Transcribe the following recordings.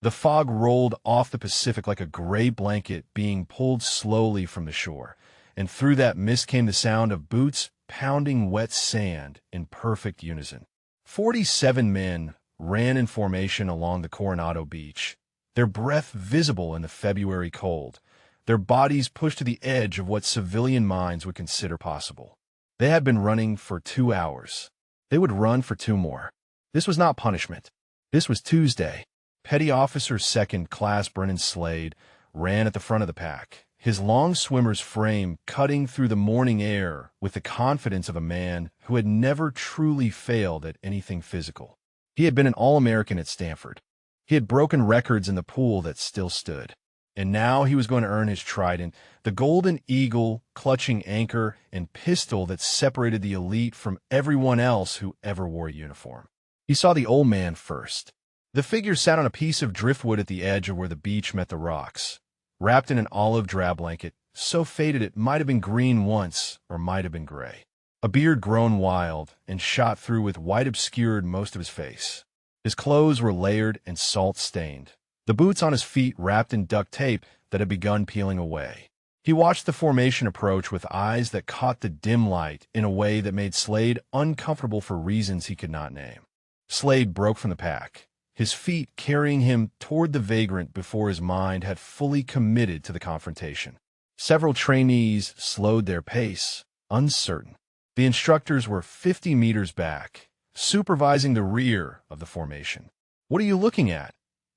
The fog rolled off the Pacific like a gray blanket being pulled slowly from the shore, and through that mist came the sound of boots pounding wet sand in perfect unison. 47 men ran in formation along the Coronado beach, their breath visible in the February cold, their bodies pushed to the edge of what civilian minds would consider possible. They had been running for 2 hours. They would run for 2 more. This was not punishment. This was Tuesday. Petty Officer Second Class Brennan Slade ran at the front of the pack, his long swimmer's frame cutting through the morning air with the confidence of a man who had never truly failed at anything physical. He had been an All-American at Stanford. He had broken records in the pool that still stood. And now he was going to earn his trident, the golden eagle, clutching anchor, and pistol that separated the elite from everyone else who ever wore a uniform. He saw the old man first. The figure sat on a piece of driftwood at the edge of where the beach met the rocks, wrapped in an olive drab blanket, so faded it might have been green once or might have been gray. A beard grown wild and shot through with white obscured most of his face. His clothes were layered and salt-stained, the boots on his feet wrapped in duct tape that had begun peeling away. He watched the formation approach with eyes that caught the dim light in a way that made Slade uncomfortable for reasons he could not name. Slade broke from the pack, his feet carrying him toward the vagrant before his mind had fully committed to the confrontation. Several trainees slowed their pace, uncertain. The instructors were 50 meters back, supervising the rear of the formation. "What are you looking at?"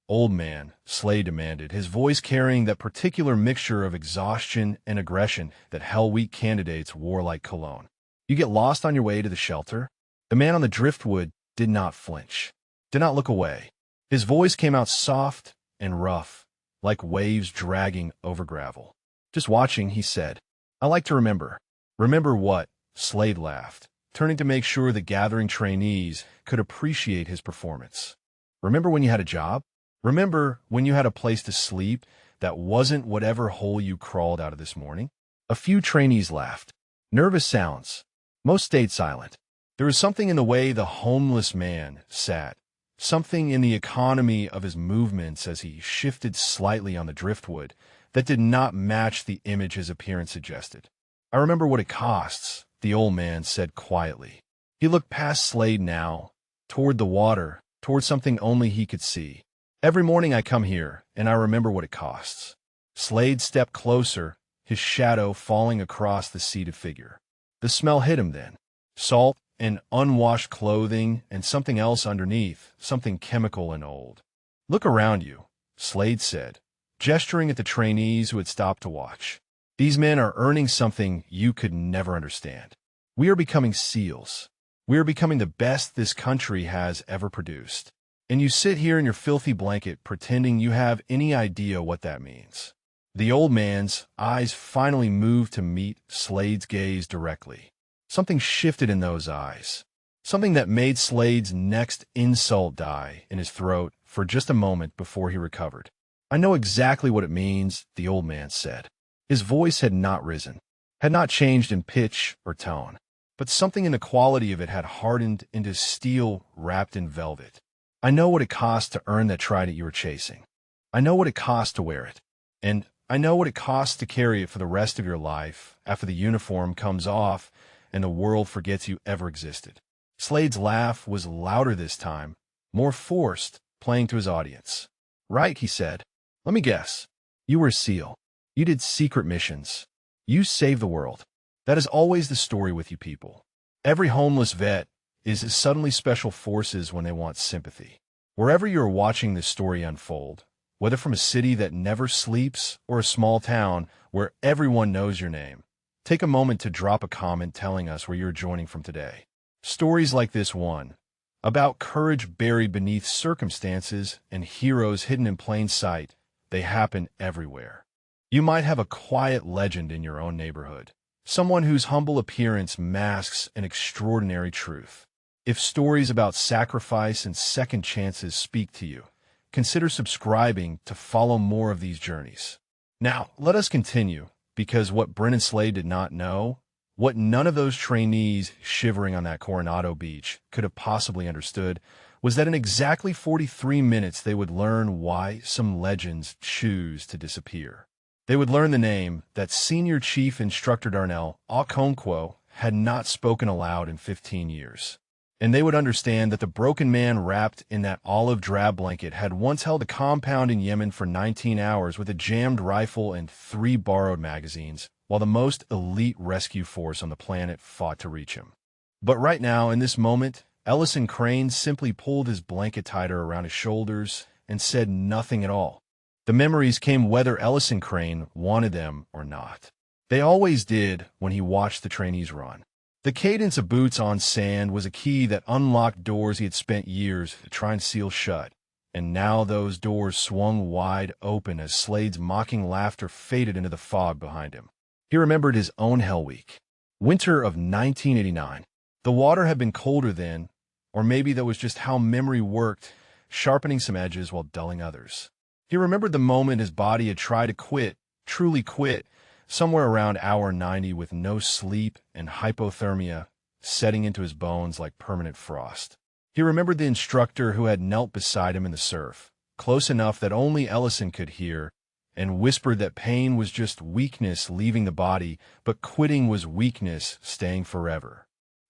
"Old man," Slade demanded, his voice carrying that particular mixture of exhaustion and aggression that Hell Week candidates wore like cologne. "You get lost on your way to the shelter?" The man on the driftwood did not flinch, did not look away. His voice came out soft and rough, like waves dragging over gravel. "Just watching," he said. "I like to remember." "Remember what?" Slade laughed, turning to make sure the gathering trainees could appreciate his performance. "Remember when you had a job? Remember when you had a place to sleep that wasn't whatever hole you crawled out of this morning?" A few trainees laughed. Nervous sounds. Most stayed silent. There was something in the way the homeless man sat, something in the economy of his movements as he shifted slightly on the driftwood that did not match the image his appearance suggested. "I remember what it costs," the old man said quietly. He looked past Slade now, toward the water, toward something only he could see. "Every morning I come here, and I remember what it costs." Slade stepped closer, his shadow falling across the seated figure. The smell hit him then. Salt and unwashed clothing and something else underneath, something chemical and old. "Look around you," Slade said, gesturing at the trainees who had stopped to watch. "These men are earning something you could never understand. We are becoming SEALs. We are becoming the best this country has ever produced. And you sit here in your filthy blanket pretending you have any idea what that means." The old man's eyes finally moved to meet Slade's gaze directly. Something shifted in those eyes, something that made Slade's next insult die in his throat for just a moment before he recovered. "I know exactly what it means," the old man said. His voice had not risen, had not changed in pitch or tone, but something in the quality of it had hardened into steel wrapped in velvet. "I know what it costs to earn that trident you were chasing. I know what it costs to wear it. And I know what it costs to carry it for the rest of your life after the uniform comes off and the world forgets you ever existed." Slade's laugh was louder this time, more forced, playing to his audience. "Right," he said. "Let me guess. You were a SEAL. You did secret missions. You saved the world. That is always the story with you people. Every homeless vet is suddenly special forces when they want sympathy. Wherever you are watching this story unfold, whether from a city that never sleeps or a small town where everyone knows your name, take a moment to drop a comment telling us where you're joining from today. Stories like this one, about courage buried beneath circumstances and heroes hidden in plain sight, they happen everywhere. You might have a quiet legend in your own neighborhood, someone whose humble appearance masks an extraordinary truth. If stories about sacrifice and second chances speak to you, consider subscribing to follow more of these journeys. Now, let us continue, because what Brennan Slade did not know, what none of those trainees shivering on that Coronado beach could have possibly understood, was that in exactly 43 minutes they would learn why some legends choose to disappear. They would learn the name that Senior Chief Instructor Darnell Okonkwo had not spoken aloud in 15 years. And they would understand that the broken man wrapped in that olive drab blanket had once held a compound in Yemen for 19 hours with a jammed rifle and 3 borrowed magazines, while the most elite rescue force on the planet fought to reach him. But right now, in this moment, Ellison Crane simply pulled his blanket tighter around his shoulders and said nothing at all. The memories came whether Ellison Crane wanted them or not. They always did when he watched the trainees run. The cadence of boots on sand was a key that unlocked doors he had spent years to try and seal shut, and now those doors swung wide open as Slade's mocking laughter faded into the fog behind him. He remembered his own Hell Week. Winter of 1989. The water had been colder then, or maybe that was just how memory worked, sharpening some edges while dulling others. He remembered the moment his body had tried to quit, truly quit, somewhere around hour 90 with no sleep and hypothermia setting into his bones like permanent frost. He remembered the instructor who had knelt beside him in the surf, close enough that only Ellison could hear, and whispered that pain was just weakness leaving the body, but quitting was weakness staying forever.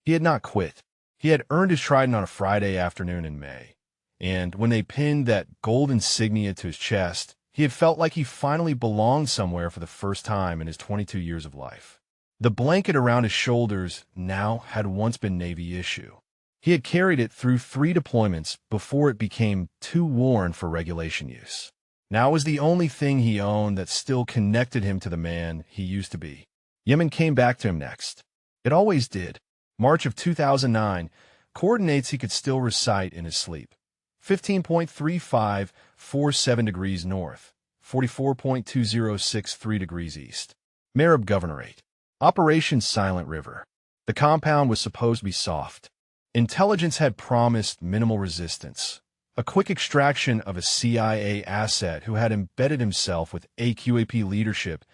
He had not quit. He had earned his trident on a Friday afternoon in May. And when they pinned that gold insignia to his chest, he had felt like he finally belonged somewhere for the first time in his 22 years of life. The blanket around his shoulders now had once been Navy issue. He had carried it through 3 deployments before it became too worn for regulation use. Now it was the only thing he owned that still connected him to the man he used to be. Yemen came back to him next. It always did. March of 2009, coordinates he could still recite in his sleep. 15.3547 degrees north, 44.2063 degrees east. Marib Governorate. Operation Silent River. The compound was supposed to be soft. Intelligence had promised minimal resistance. A quick extraction of a CIA asset who had embedded himself with AQAP leadership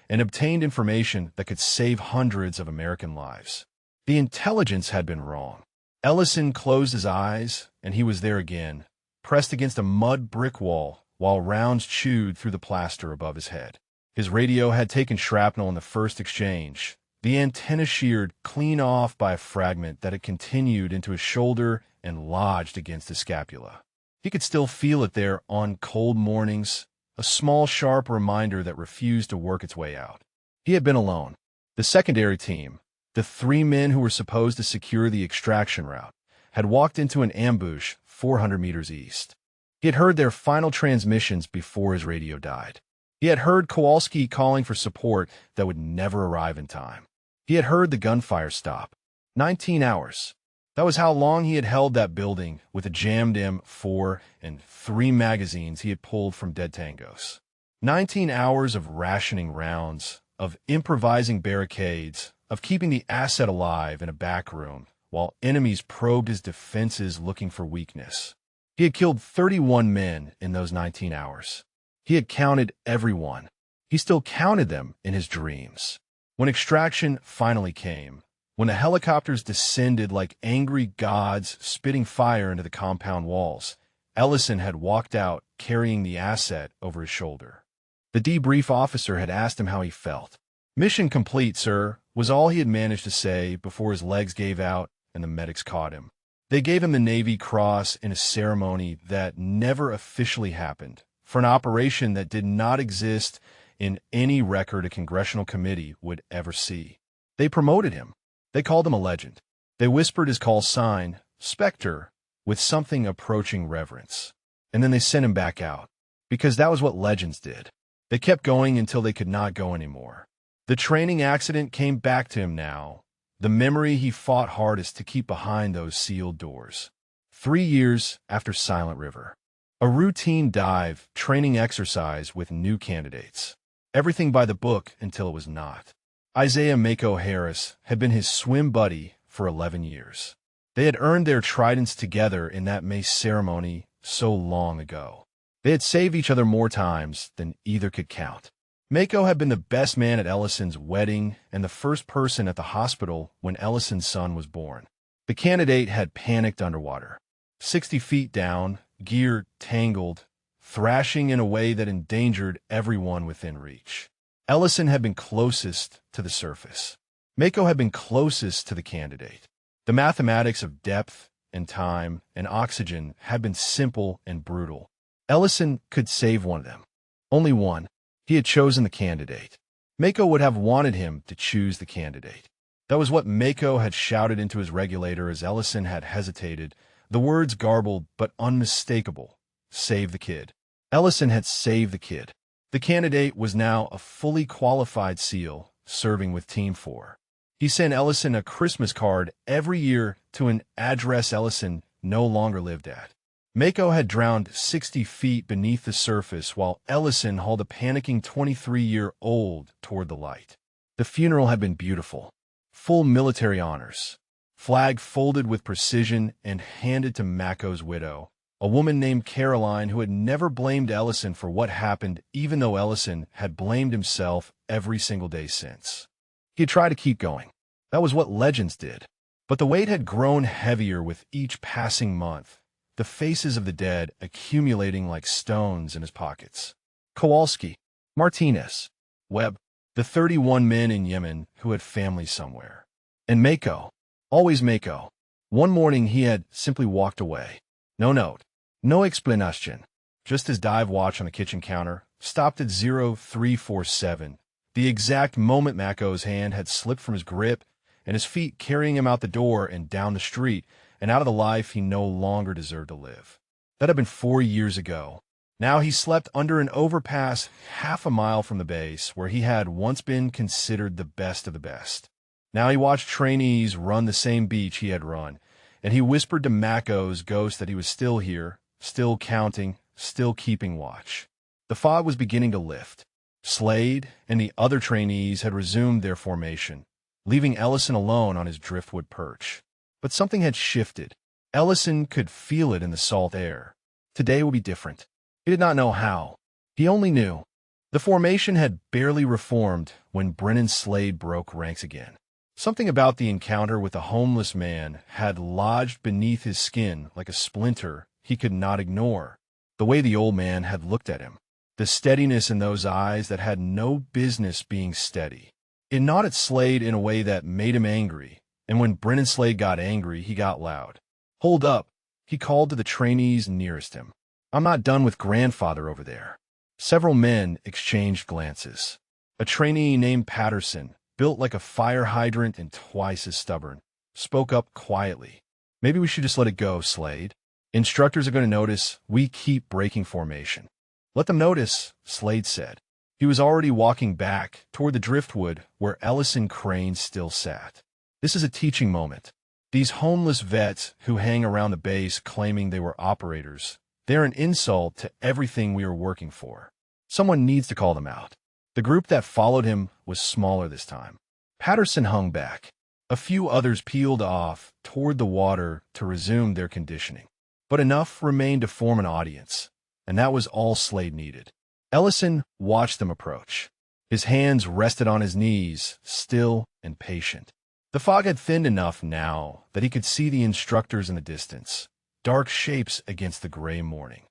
and obtained information that could save hundreds of American lives. The intelligence had been wrong. Ellison closed his eyes, and he was there again, pressed against a mud brick wall while rounds chewed through the plaster above his head. His radio had taken shrapnel in the first exchange, the antenna sheared clean off by a fragment that had continued into his shoulder and lodged against his scapula. He could still feel it there on cold mornings, a small sharp reminder that refused to work its way out. He had been alone. The secondary team, the 3 men who were supposed to secure the extraction route, had walked into an ambush 400 meters east. He had heard their final transmissions before his radio died. He had heard Kowalski calling for support that would never arrive in time. He had heard the gunfire stop. 19 hours. That was how long he had held that building with a jammed M4 and 3 magazines he had pulled from dead tangos. 19 hours of rationing rounds, of improvising barricades, of keeping the asset alive in a back room, while enemies probed his defenses looking for weakness. He had killed 31 men in those 19 hours. He had counted everyone. He still counted them in his dreams. When extraction finally came, when the helicopters descended like angry gods spitting fire into the compound walls, Ellison had walked out carrying the asset over his shoulder. The debrief officer had asked him how he felt. "Mission complete, sir," was all he had managed to say before his legs gave out and the medics caught him. They gave him the Navy Cross in a ceremony that never officially happened, for an operation that did not exist in any record a congressional committee would ever see. They promoted him. They called him a legend. They whispered his call sign, Spectre, with something approaching reverence. And then they sent him back out, because that was what legends did. They kept going until they could not go anymore. The training accident came back to him now, the memory he fought hardest to keep behind those sealed doors. 3 years after Silent River. A routine dive, training exercise with new candidates. Everything by the book until it was not. Isaiah Mako Harris had been his swim buddy for 11 years. They had earned their tridents together in that mace ceremony so long ago. They had saved each other more times than either could count. Mako had been the best man at Ellison's wedding and the first person at the hospital when Ellison's son was born. The candidate had panicked underwater. 60 feet down, gear tangled, thrashing in a way that endangered everyone within reach. Ellison had been closest to the surface. Mako had been closest to the candidate. The mathematics of depth and time and oxygen had been simple and brutal. Ellison could save one of them. Only one. He had chosen the candidate. Mako would have wanted him to choose the candidate. That was what Mako had shouted into his regulator as Ellison had hesitated, the words garbled but unmistakable. Save the kid. Ellison had saved the kid. The candidate was now a fully qualified SEAL serving with Team 4. He sent Ellison a Christmas card every year to an address Ellison no longer lived at. Mako had drowned 60 feet beneath the surface while Ellison hauled a panicking 23-year-old toward the light. The funeral had been beautiful. Full military honors. Flag folded with precision and handed to Mako's widow, a woman named Caroline who had never blamed Ellison for what happened even though Ellison had blamed himself every single day since. He had tried to keep going. That was what legends did. But the weight had grown heavier with each passing month, the faces of the dead accumulating like stones in his pockets. Kowalski, Martinez, Webb, the 31 men in Yemen who had families somewhere. And Mako, always Mako. One morning he had simply walked away. No note, no explanation. Just his dive watch on the kitchen counter stopped at 0347, the exact moment Mako's hand had slipped from his grip and his feet carrying him out the door and down the street and out of the life he no longer deserved to live. That had been 4 years ago. Now he slept under an overpass half a mile from the base where he had once been considered the best of the best. Now he watched trainees run the same beach he had run, and he whispered to Mako's ghost that he was still here, still counting, still keeping watch. The fog was beginning to lift. Slade and the other trainees had resumed their formation, leaving Ellison alone on his driftwood perch. But something had shifted. Ellison could feel it in the salt air. Today would be different. He did not know how. He only knew. The formation had barely reformed when Brennan Slade broke ranks again. Something about the encounter with the homeless man had lodged beneath his skin like a splinter he could not ignore. The way the old man had looked at him. The steadiness in those eyes that had no business being steady. It gnawed at Slade in a way that made him angry, and when Brennan Slade got angry, he got loud. "Hold up," he called to the trainees nearest him. "I'm not done with grandfather over there." Several men exchanged glances. A trainee named Patterson, built like a fire hydrant and twice as stubborn, spoke up quietly. "Maybe we should just let it go, Slade. Instructors are going to notice we keep breaking formation." "Let them notice," Slade said. He was already walking back toward the driftwood where Ellison Crane still sat. "This is a teaching moment. These homeless vets who hang around the base claiming they were operators, they're an insult to everything we are working for. Someone needs to call them out." The group that followed him was smaller this time. Patterson hung back. A few others peeled off toward the water to resume their conditioning. But enough remained to form an audience, and that was all Slade needed. Ellison watched them approach. His hands rested on his knees, still and patient. The fog had thinned enough now that he could see the instructors in the distance, dark shapes against the gray morning.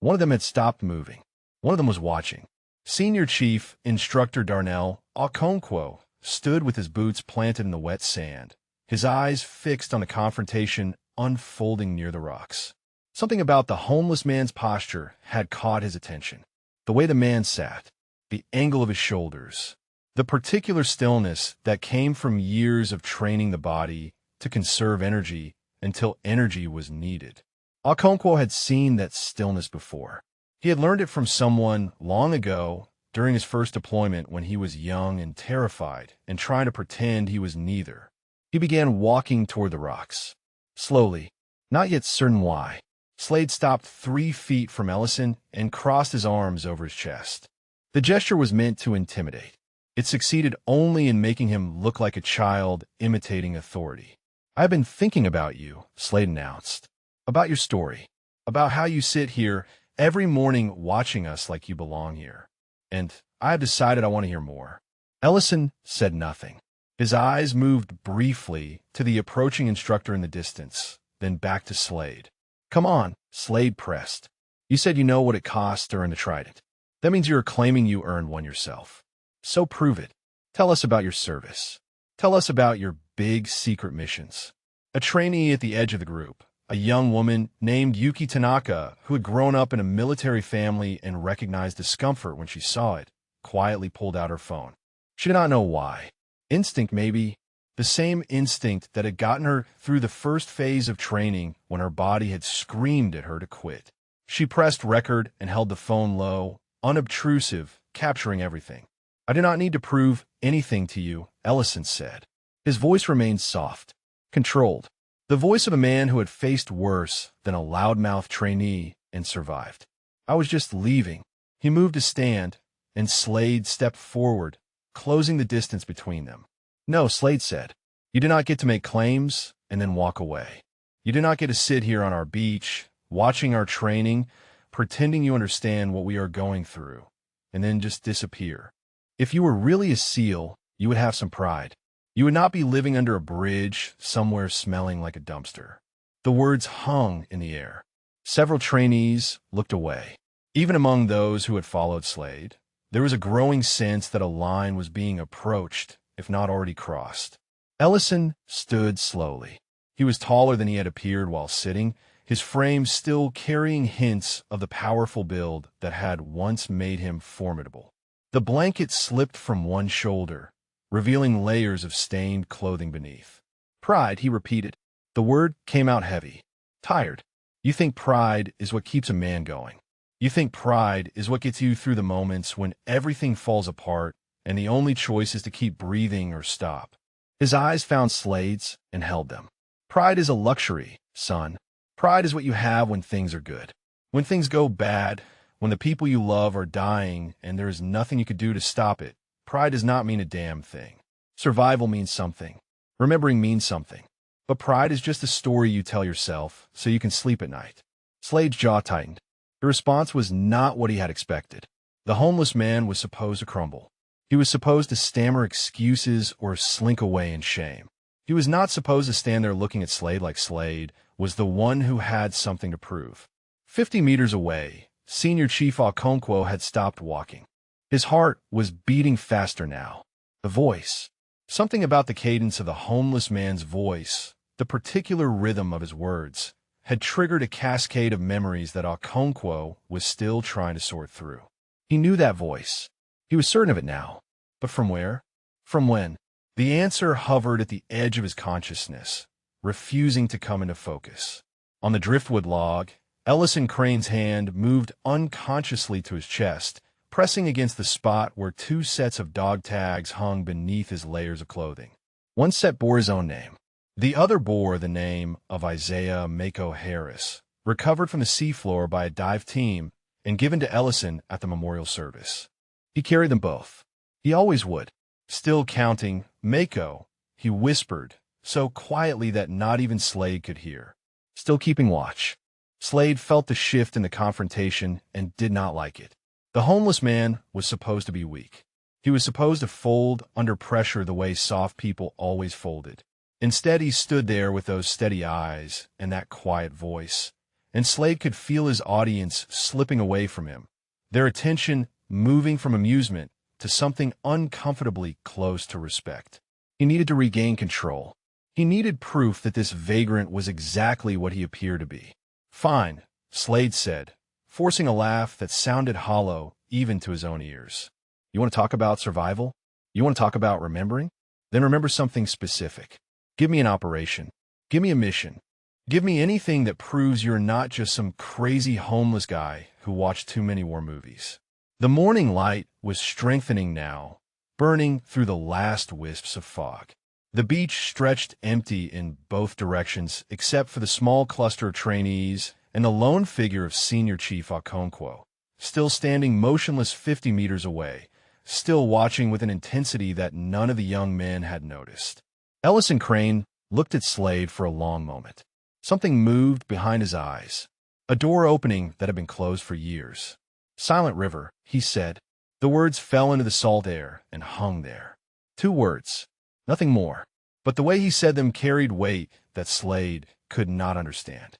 One of them had stopped moving. One of them was watching. Senior Chief Instructor Darnell Okonkwo stood with his boots planted in the wet sand, his eyes fixed on the confrontation unfolding near the rocks. Something about the homeless man's posture had caught his attention. The way the man sat, the angle of his shoulders, the particular stillness that came from years of training the body to conserve energy until energy was needed. Okonkwo had seen that stillness before. He had learned it from someone long ago during his first deployment when he was young and terrified and trying to pretend he was neither. He began walking toward the rocks. Slowly, not yet certain why. Slade stopped 3 feet from Ellison and crossed his arms over his chest. The gesture was meant to intimidate. It succeeded only in making him look like a child imitating authority. "I've been thinking about you," Slade announced. "About your story. About how you sit here every morning watching us like you belong here. And I have decided I want to hear more." Ellison said nothing. His eyes moved briefly to the approaching instructor in the distance, then back to Slade. Come on, Slade pressed. You said you know what it costs to earn the Trident. That means you are claiming you earned one yourself. So prove it. Tell us about your service. Tell us about your big secret missions. A trainee at the edge of the group, a young woman named Yuki Tanaka, who had grown up in a military family and recognized discomfort when she saw it, quietly pulled out her phone. She did not know why. Instinct, maybe. The same instinct that had gotten her through the first phase of training when her body had screamed at her to quit. She pressed record and held the phone low, unobtrusive, capturing everything. I do not need to prove anything to you, Ellison said. His voice remained soft, controlled. The voice of a man who had faced worse than a loudmouth trainee and survived. I was just leaving. He moved to stand, and Slade stepped forward, closing the distance between them. No, Slade said. You do not get to make claims and then walk away. You do not get to sit here on our beach, watching our training, pretending you understand what we are going through, and then just disappear. If you were really a SEAL, you would have some pride. You would not be living under a bridge somewhere smelling like a dumpster. The words hung in the air. Several trainees looked away. Even among those who had followed Slade, there was a growing sense that a line was being approached, if not already crossed. Ellison stood slowly. He was taller than he had appeared while sitting, his frame still carrying hints of the powerful build that had once made him formidable. The blanket slipped from one shoulder, revealing layers of stained clothing beneath. Pride, he repeated. The word came out heavy. Tired. You think pride is what keeps a man going. You think pride is what gets you through the moments when everything falls apart and the only choice is to keep breathing or stop. His eyes found Slade's and held them. Pride is a luxury, son. Pride is what you have when things are good. When things go bad, when the people you love are dying and there is nothing you could do to stop it, pride does not mean a damn thing. Survival means something. Remembering means something. But pride is just a story you tell yourself so you can sleep at night. Slade's jaw tightened. The response was not what he had expected. The homeless man was supposed to crumble. He was supposed to stammer excuses or slink away in shame. He was not supposed to stand there looking at Slade like Slade was the one who had something to prove. 50 meters away, Senior Chief Okonkwo had stopped walking. His heart was beating faster now. The voice. Something about the cadence of the homeless man's voice, the particular rhythm of his words, had triggered a cascade of memories that Okonkwo was still trying to sort through. He knew that voice. He was certain of it now. But from where? From when? The answer hovered at the edge of his consciousness, refusing to come into focus. On the driftwood log, Ellison Crane's hand moved unconsciously to his chest, pressing against the spot where two sets of dog tags hung beneath his layers of clothing. One set bore his own name. The other bore the name of Isaiah Mako Harris, recovered from the seafloor by a dive team and given to Ellison at the memorial service. He carried them both. He always would. Still counting, Mako, he whispered, so quietly that not even Slade could hear. Still keeping watch. Slade felt the shift in the confrontation and did not like it. The homeless man was supposed to be weak. He was supposed to fold under pressure the way soft people always folded. Instead, he stood there with those steady eyes and that quiet voice, and Slade could feel his audience slipping away from him, their attention moving from amusement to something uncomfortably close to respect. He needed to regain control. He needed proof that this vagrant was exactly what he appeared to be. Fine, Slade said, forcing a laugh that sounded hollow even to his own ears. You want to talk about survival? You want to talk about remembering? Then remember something specific. Give me an operation. Give me a mission. Give me anything that proves you're not just some crazy homeless guy who watched too many war movies. The morning light was strengthening now, burning through the last wisps of fog. The beach stretched empty in both directions except for the small cluster of trainees and the lone figure of Senior Chief Okonkwo, still standing motionless 50 meters away, still watching with an intensity that none of the young men had noticed. Ellison Crane looked at Slade for a long moment. Something moved behind his eyes, a door opening that had been closed for years. Silent River, he said. The words fell into the salt air and hung there. 2 words, nothing more. But the way he said them carried weight that Slade could not understand.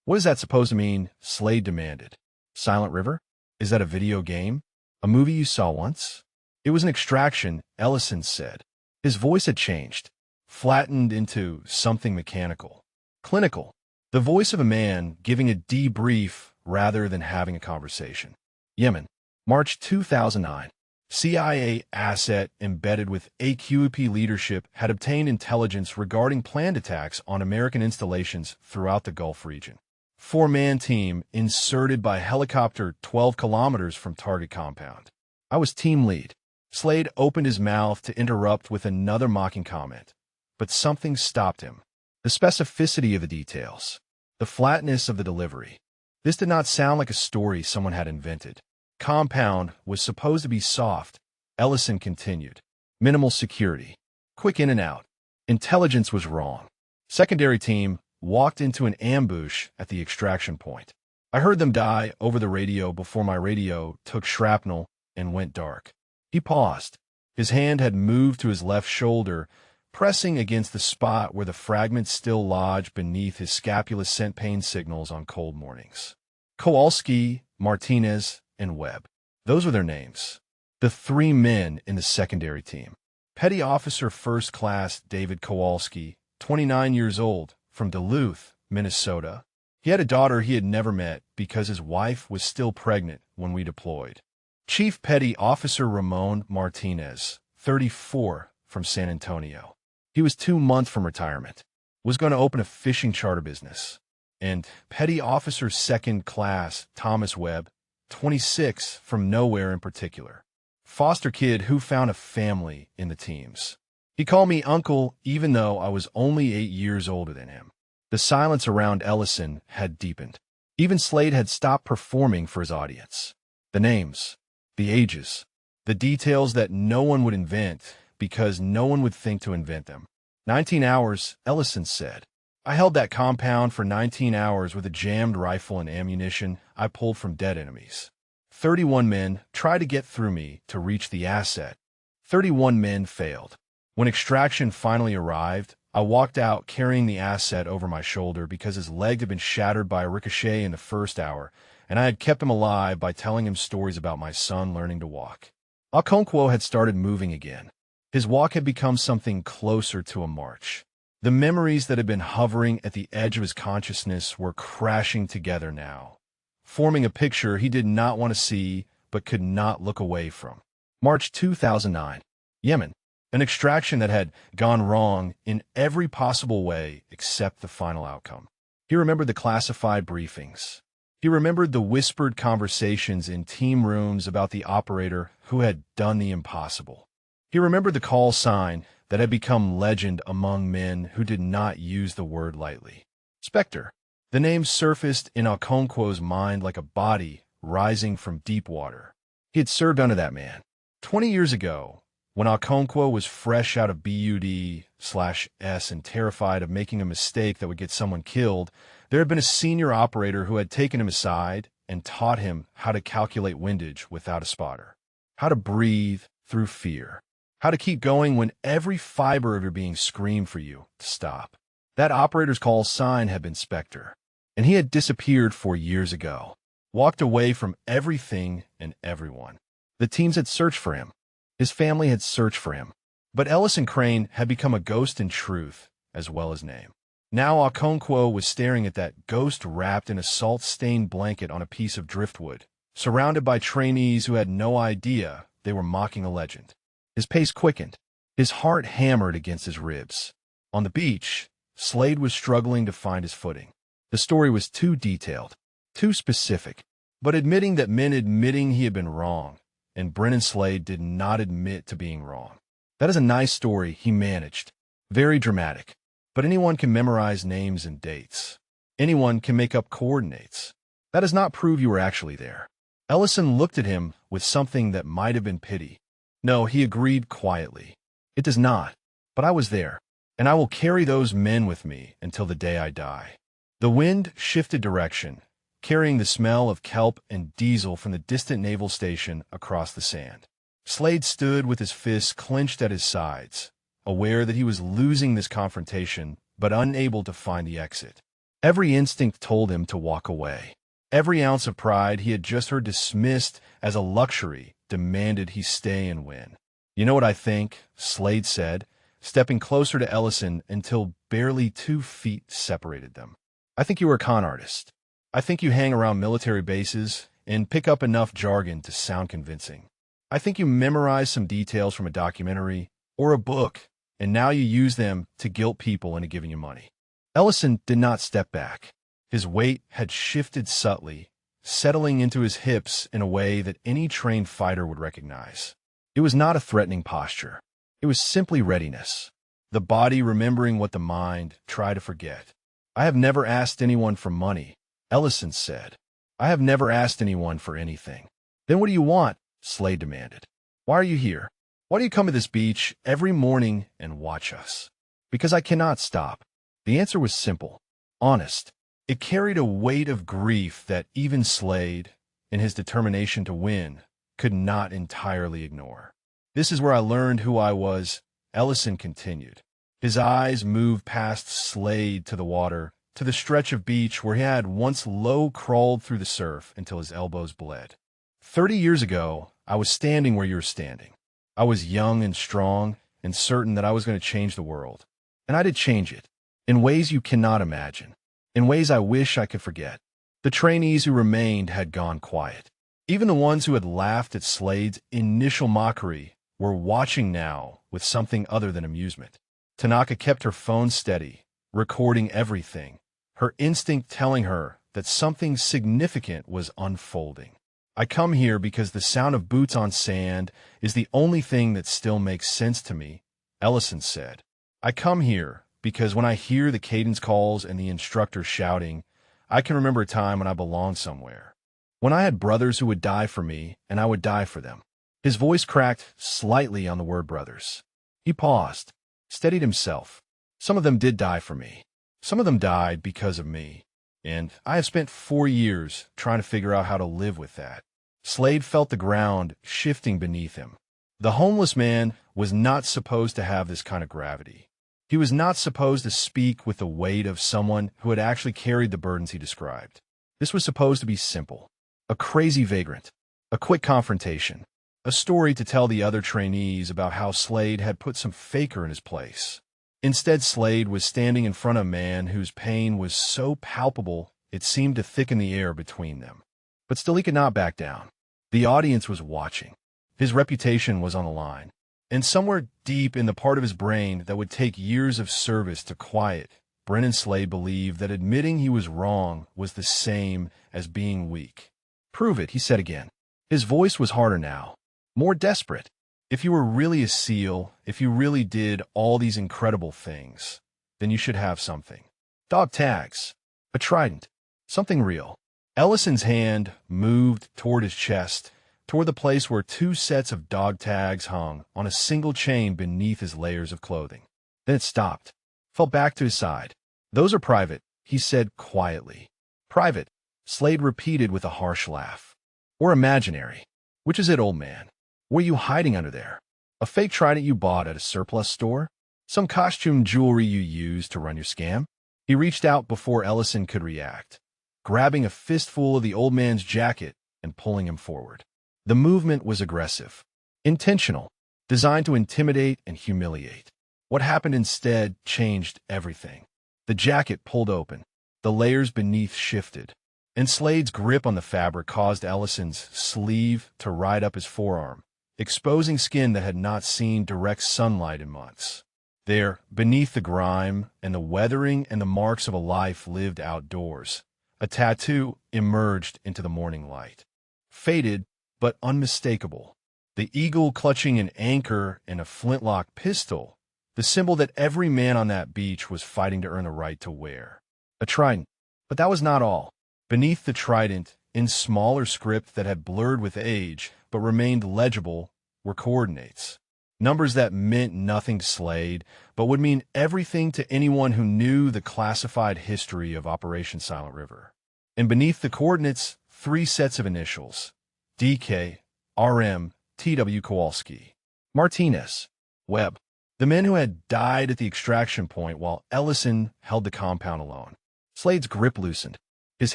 What is that supposed to mean? Slade demanded. Silent River? Is that a video game? A movie you saw once? It was an extraction, Ellison said. His voice had changed, flattened into something mechanical. Clinical. The voice of a man giving a debrief rather than having a conversation. Yemen, March 2009. CIA asset embedded with AQP leadership had obtained intelligence regarding planned attacks on American installations throughout the Gulf region. Four-man team inserted by helicopter 12 kilometers from target compound. I was team lead. Slade opened his mouth to interrupt with another mocking comment, but something stopped him. The specificity of the details. The flatness of the delivery. This did not sound like a story someone had invented. Compound was supposed to be soft, Ellison continued. Minimal security. Quick in and out. Intelligence was wrong. Secondary team walked into an ambush at the extraction point. I heard them die over the radio before my radio took shrapnel and went dark. He paused. His hand had moved to his left shoulder, pressing against the spot where the fragments still lodged beneath his scapula sent pain signals on cold mornings. Kowalski, Martinez, and Webb. Those were their names. The three men in the secondary team. Petty Officer First Class David Kowalski, 29 years old, from Duluth, Minnesota. He had a daughter he had never met because his wife was still pregnant when we deployed. Chief Petty Officer Ramon Martinez, 34, from San Antonio. He was 2 months from retirement, was going to open a fishing charter business. And Petty Officer Second Class Thomas Webb, 26, from nowhere in particular. Foster kid who found a family in the teams. He called me uncle even though I was only 8 years older than him. The silence around Ellison had deepened. Even Slade had stopped performing for his audience. The names, the ages, the details that no one would invent because no one would think to invent them. 19 hours, Ellison said. I held that compound for 19 hours with a jammed rifle and ammunition I pulled from dead enemies. 31 men tried to get through me to reach the asset. 31 men failed. When extraction finally arrived, I walked out carrying the asset over my shoulder because his leg had been shattered by a ricochet in the first hour, and I had kept him alive by telling him stories about my son learning to walk. Okonkwo had started moving again. His walk had become something closer to a march. The memories that had been hovering at the edge of his consciousness were crashing together now, forming a picture he did not want to see but could not look away from. March 2009. Yemen. An extraction that had gone wrong in every possible way except the final outcome. He remembered the classified briefings. He remembered the whispered conversations in team rooms about the operator who had done the impossible. He remembered the call sign that had become legend among men who did not use the word lightly. Spectre. The name surfaced in Okonkwo's mind like a body rising from deep water. He had served under that man. 20 years ago, when Okonkwo was fresh out of BUD/S and terrified of making a mistake that would get someone killed, there had been a senior operator who had taken him aside and taught him how to calculate windage without a spotter, how to breathe through fear, how to keep going when every fiber of your being screamed for you to stop. That operator's call sign had been Spectre, and he had disappeared 4 years ago, walked away from everything and everyone. The teams had searched for him. His family had searched for him. But Ellison Crane had become a ghost in truth as well as name. Now Okonkwo was staring at that ghost wrapped in a salt-stained blanket on a piece of driftwood, surrounded by trainees who had no idea they were mocking a legend. His pace quickened. His heart hammered against his ribs. On the beach, Slade was struggling to find his footing. The story was too detailed, too specific, but admitting he had been wrong, and Brennan Slade did not admit to being wrong. That is a nice story, he managed. Very dramatic. But anyone can memorize names and dates. Anyone can make up coordinates. That does not prove you were actually there. Ellison looked at him with something that might have been pity. No, he agreed quietly. It does not. But I was there, and I will carry those men with me until the day I die. The wind shifted direction, carrying the smell of kelp and diesel from the distant naval station across the sand. Slade stood with his fists clenched at his sides, aware that he was losing this confrontation, but unable to find the exit. Every instinct told him to walk away. Every ounce of pride he had just heard dismissed as a luxury demanded he stay and win. "You know what I think?" Slade said, stepping closer to Ellison until barely 2 feet separated them. "I think you are a con artist. I think you hang around military bases and pick up enough jargon to sound convincing. I think you memorize some details from a documentary or a book, and now you use them to guilt people into giving you money." Ellison did not step back. His weight had shifted subtly, settling into his hips in a way that any trained fighter would recognize. It was not a threatening posture. It was simply readiness, the body remembering what the mind tried to forget. "I have never asked anyone for money," Ellison said. "I have never asked anyone for anything." "Then what do you want?" Slade demanded. "Why are you here? Why do you come to this beach every morning and watch us?" "Because I cannot stop." The answer was simple, honest. It carried a weight of grief that even Slade, in his determination to win, could not entirely ignore. "This is where I learned who I was," Ellison continued. His eyes moved past Slade to the water, to the stretch of beach where he had once low crawled through the surf until his elbows bled. 30 years ago, I was standing where you're standing. I was young and strong and certain that I was going to change the world. And I did change it, in ways you cannot imagine, in ways I wish I could forget. The trainees who remained had gone quiet. Even the ones who had laughed at Slade's initial mockery were watching now with something other than amusement. Tanaka kept her phone steady, recording everything, her instinct telling her that something significant was unfolding. "I come here because the sound of boots on sand is the only thing that still makes sense to me," Ellison said. "I come here because when I hear the cadence calls and the instructor shouting, I can remember a time when I belonged somewhere. When I had brothers who would die for me, and I would die for them." His voice cracked slightly on the word brothers. He paused, steadied himself. "Some of them did die for me. Some of them died because of me. And I have spent 4 years trying to figure out how to live with that." Slade felt the ground shifting beneath him. The homeless man was not supposed to have this kind of gravity. He was not supposed to speak with the weight of someone who had actually carried the burdens he described. This was supposed to be simple. A crazy vagrant. A quick confrontation. A story to tell the other trainees about how Slade had put some faker in his place. Instead, Slade was standing in front of a man whose pain was so palpable it seemed to thicken the air between them. But still he could not back down. The audience was watching. His reputation was on the line. And somewhere deep in the part of his brain that would take years of service to quiet, Brennan Slade believed that admitting he was wrong was the same as being weak. "Prove it," he said again. His voice was harder now, more desperate. "If you were really a SEAL, if you really did all these incredible things, then you should have something. Dog tags, a trident, something real." Ellison's hand moved toward his chest, toward the place where 2 sets of dog tags hung on a single chain beneath his layers of clothing. Then it stopped, fell back to his side. "Those are private," he said quietly. "Private," Slade repeated with a harsh laugh. "Or imaginary. Which is it, old man? What are you hiding under there? A fake trident you bought at a surplus store? Some costume jewelry you used to run your scam?" He reached out before Ellison could react, grabbing a fistful of the old man's jacket and pulling him forward. The movement was aggressive, intentional, designed to intimidate and humiliate. What happened instead changed everything. The jacket pulled open, the layers beneath shifted, and Slade's grip on the fabric caused Ellison's sleeve to ride up his forearm, exposing skin that had not seen direct sunlight in months. There, beneath the grime and the weathering and the marks of a life lived outdoors, a tattoo emerged into the morning light. Faded, but unmistakable. The eagle clutching an anchor and a flintlock pistol, the symbol that every man on that beach was fighting to earn the right to wear. A trident. But that was not all. Beneath the trident, in smaller script that had blurred with age but remained legible, were coordinates. Numbers that meant nothing to Slade, but would mean everything to anyone who knew the classified history of Operation Silent River. And beneath the coordinates, 3 sets of initials: DK, RM, TW Kowalski, Martinez, Webb, the men who had died at the extraction point while Ellison held the compound alone. Slade's grip loosened. His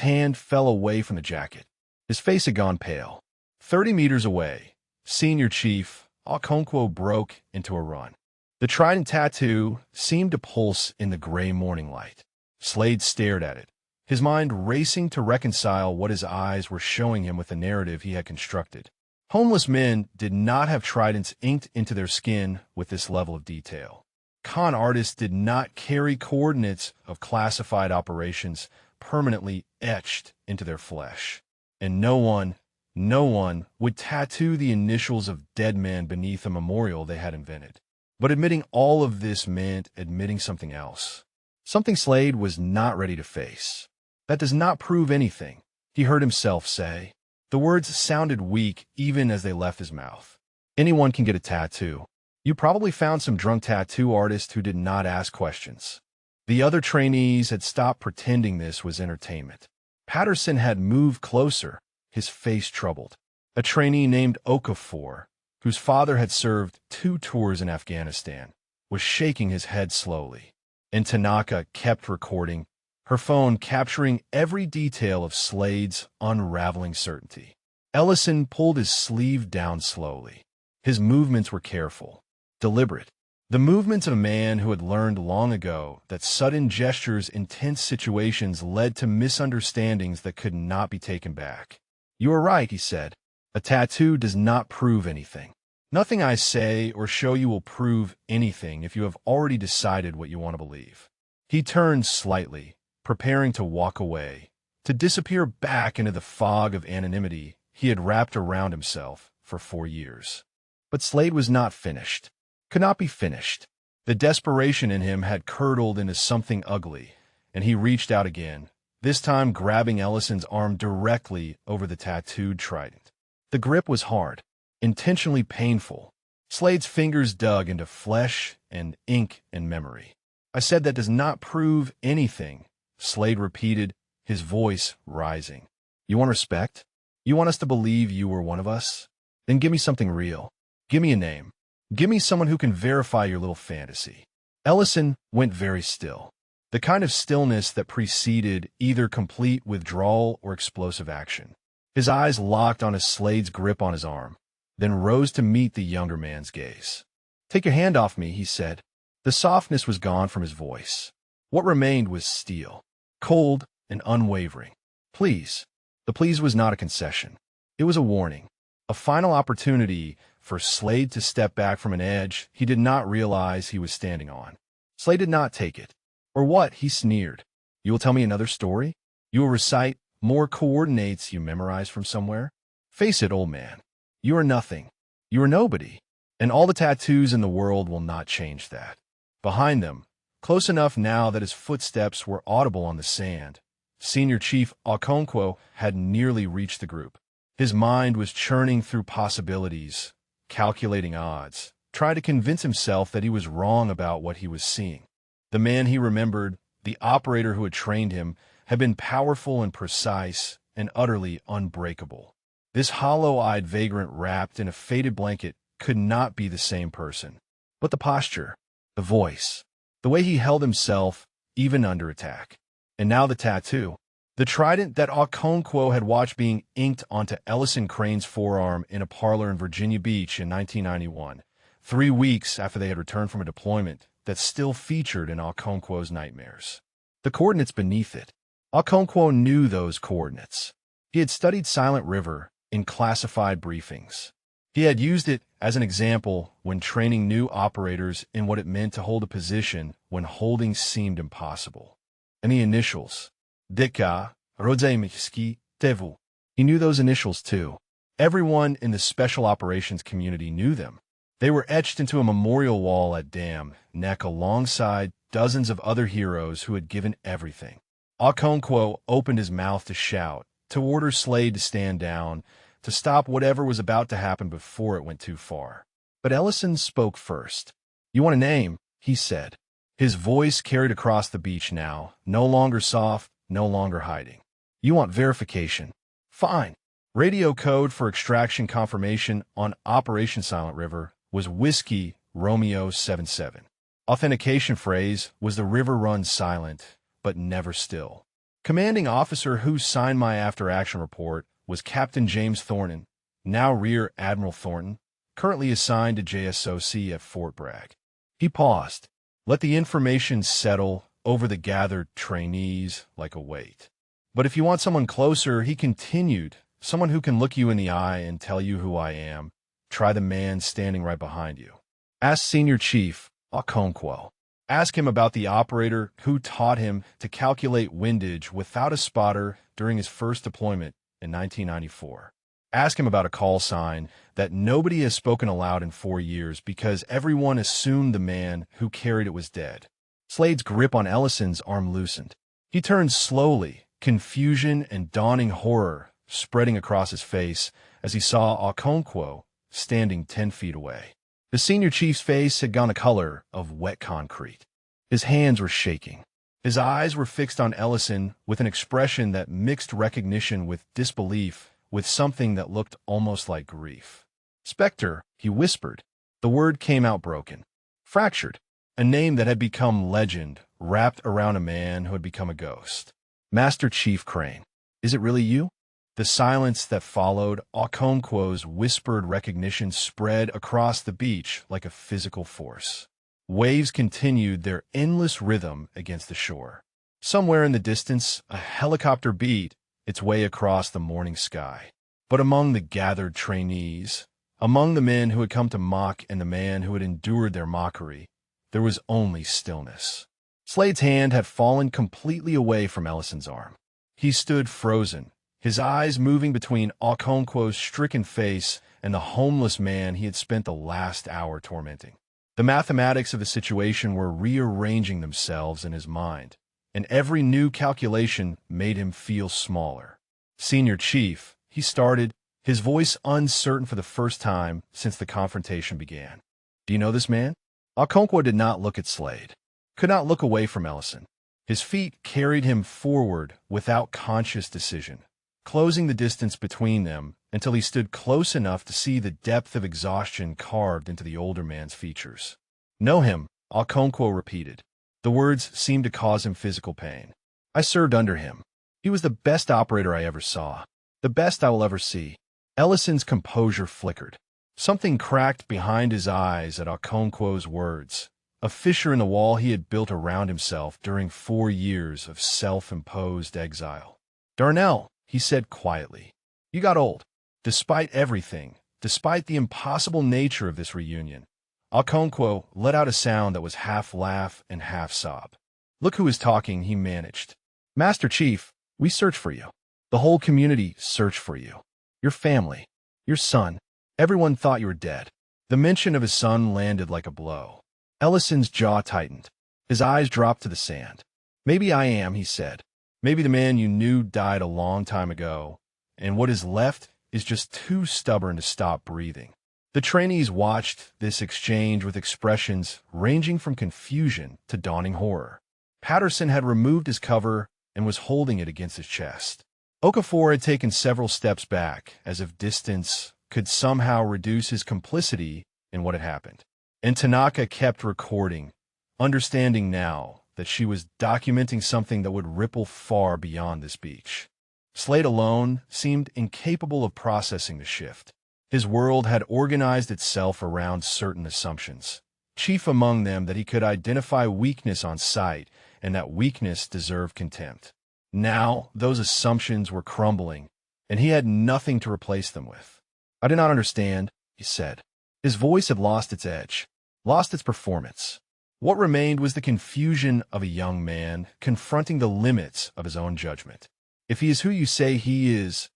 hand fell away from the jacket. His face had gone pale. 30 meters away, Senior Chief Okonkwo broke into a run. The trident tattoo seemed to pulse in the gray morning light. Slade stared at it, his mind racing to reconcile what his eyes were showing him with the narrative he had constructed. Homeless men did not have tridents inked into their skin with this level of detail. Con artists did not carry coordinates of classified operations permanently etched into their flesh. And no one would tattoo the initials of dead men beneath a memorial they had invented. But admitting all of this meant admitting something else. Something Slade was not ready to face. That does not prove anything, he heard himself say. The words sounded weak even as they left his mouth. Anyone can get a tattoo. You probably found some drunk tattoo artist who did not ask questions. The other trainees had stopped pretending this was entertainment. Patterson had moved closer, his face troubled. A trainee named Okafor, whose father had served 2 tours in Afghanistan, was shaking his head slowly. And Tanaka kept recording, her phone capturing every detail of Slade's unraveling certainty. Ellison pulled his sleeve down slowly. His movements were careful, deliberate. The movements of a man who had learned long ago that sudden gestures in tense situations led to misunderstandings that could not be taken back. "You are right," he said. "A tattoo does not prove anything. Nothing I say or show you will prove anything if you have already decided what you want to believe." He turned slightly, preparing to walk away, to disappear back into the fog of anonymity he had wrapped around himself for 4 years. But Slade was not finished. Could not be finished. The desperation in him had curdled into something ugly, and he reached out again, this time grabbing Ellison's arm directly over the tattooed trident. The grip was hard, intentionally painful. Slade's fingers dug into flesh and ink and memory. "I said that does not prove anything," Slade repeated, his voice rising. "You want respect? You want us to believe you were one of us? Then give me something real. Give me a name. Give me someone who can verify your little fantasy." Ellison went very still, the kind of stillness that preceded either complete withdrawal or explosive action. His eyes locked on Slade's grip on his arm, then rose to meet the younger man's gaze. "Take your hand off me," he said. The softness was gone from his voice. What remained was steel, cold and unwavering. "Please." The please was not a concession. It was a warning, a final opportunity for Slade to step back from an edge he did not realize he was standing on. Slade did not take it. "Or what?" he sneered. "You will tell me another story? You will recite more coordinates you memorized from somewhere? Face it, old man. You are nothing. You are nobody. And all the tattoos in the world will not change that." Behind them, close enough now that his footsteps were audible on the sand, Senior Chief Okonkwo had nearly reached the group. His mind was churning through possibilities, calculating odds, trying to convince himself that he was wrong about what he was seeing. The man he remembered, the operator who had trained him, had been powerful and precise and utterly unbreakable. This hollow-eyed vagrant wrapped in a faded blanket could not be the same person. But the posture, the voice, the way he held himself, even under attack. And now the tattoo. The trident that Okonkwo had watched being inked onto Ellison Crane's forearm in a parlor in Virginia Beach in 1991, 3 weeks after they had returned from a deployment that still featured in Okonkwo's nightmares. The coordinates beneath it. Okonkwo knew those coordinates. He had studied Silent River in classified briefings. He had used it as an example when training new operators in what it meant to hold a position when holding seemed impossible. And the initials. Dika, Rodzemski, Tevu. He knew those initials too. Everyone in the special operations community knew them. They were etched into a memorial wall at Dam Neck alongside dozens of other heroes who had given everything. Okonkwo opened his mouth to shout, to order Slade to stand down, to stop whatever was about to happen before it went too far. But Ellison spoke first. "You want a name?" he said. His voice carried across the beach now, no longer soft, no longer hiding. "You want verification. Fine." Radio code for extraction confirmation on Operation Silent River was Whiskey Romeo 77. Authentication phrase was the river runs silent, but never still. Commanding officer who signed my after-action report was Captain James Thornton, now Rear Admiral Thornton, currently assigned to JSOC at Fort Bragg. He paused, let the information settle over the gathered trainees like a weight. But if you want someone closer, he continued, someone who can look you in the eye and tell you who I am, try the man standing right behind you. Ask Senior Chief Okonkwo. Ask him about the operator who taught him to calculate windage without a spotter during his first deployment in 1994. Ask him about a call sign that nobody has spoken aloud in 4 years because everyone assumed the man who carried it was dead. Slade's grip on Ellison's arm loosened. He turned slowly, confusion and dawning horror spreading across his face as he saw Okonkwo standing 10 feet away. The senior chief's face had gone the color of wet concrete. His hands were shaking. His eyes were fixed on Ellison with an expression that mixed recognition with disbelief, with something that looked almost like grief. Spectre, he whispered. The word came out broken. Fractured, a name that had become legend, wrapped around a man who had become a ghost. Master Chief Crane, is it really you? The silence that followed Okonkwo's whispered recognition spread across the beach like a physical force. Waves continued their endless rhythm against the shore. Somewhere in the distance, a helicopter beat its way across the morning sky. But among the gathered trainees, among the men who had come to mock and the man who had endured their mockery, there was only stillness. Slade's hand had fallen completely away from Ellison's arm. He stood frozen, his eyes moving between Okonkwo's stricken face and the homeless man he had spent the last hour tormenting. The mathematics of the situation were rearranging themselves in his mind, and every new calculation made him feel smaller. Senior Chief, he started, his voice uncertain for the first time since the confrontation began. Do you know this man? Okonkwo did not look at Slade, could not look away from Ellison. His feet carried him forward without conscious decision, closing the distance between them until he stood close enough to see the depth of exhaustion carved into the older man's features. Know him, Okonkwo repeated. The words seemed to cause him physical pain. I served under him. He was the best operator I ever saw, the best I will ever see. Ellison's composure flickered. Something cracked behind his eyes at Okonkwo's words, a fissure in the wall he had built around himself during 4 years of self-imposed exile. Darnell, he said quietly, you got old. Despite everything, despite the impossible nature of this reunion, Okonkwo let out a sound that was half laugh and half sob. Look who is talking, he managed. Master Chief, we search for you. The whole community searched for you. Your family, your son, everyone thought you were dead. The mention of his son landed like a blow. Ellison's jaw tightened. His eyes dropped to the sand. Maybe I am, he said. Maybe the man you knew died a long time ago, and what is left is just too stubborn to stop breathing. The trainees watched this exchange with expressions ranging from confusion to dawning horror. Patterson had removed his cover and was holding it against his chest. Okafor had taken several steps back, as if distance could somehow reduce his complicity in what had happened. And Tanaka kept recording, understanding now that she was documenting something that would ripple far beyond this beach. Slade alone seemed incapable of processing the shift. His world had organized itself around certain assumptions, chief among them that he could identify weakness on sight and that weakness deserved contempt. Now, those assumptions were crumbling, and he had nothing to replace them with. I did not understand, he said. His voice had lost its edge, lost its performance. What remained was the confusion of a young man confronting the limits of his own judgment. If he is who you say he is,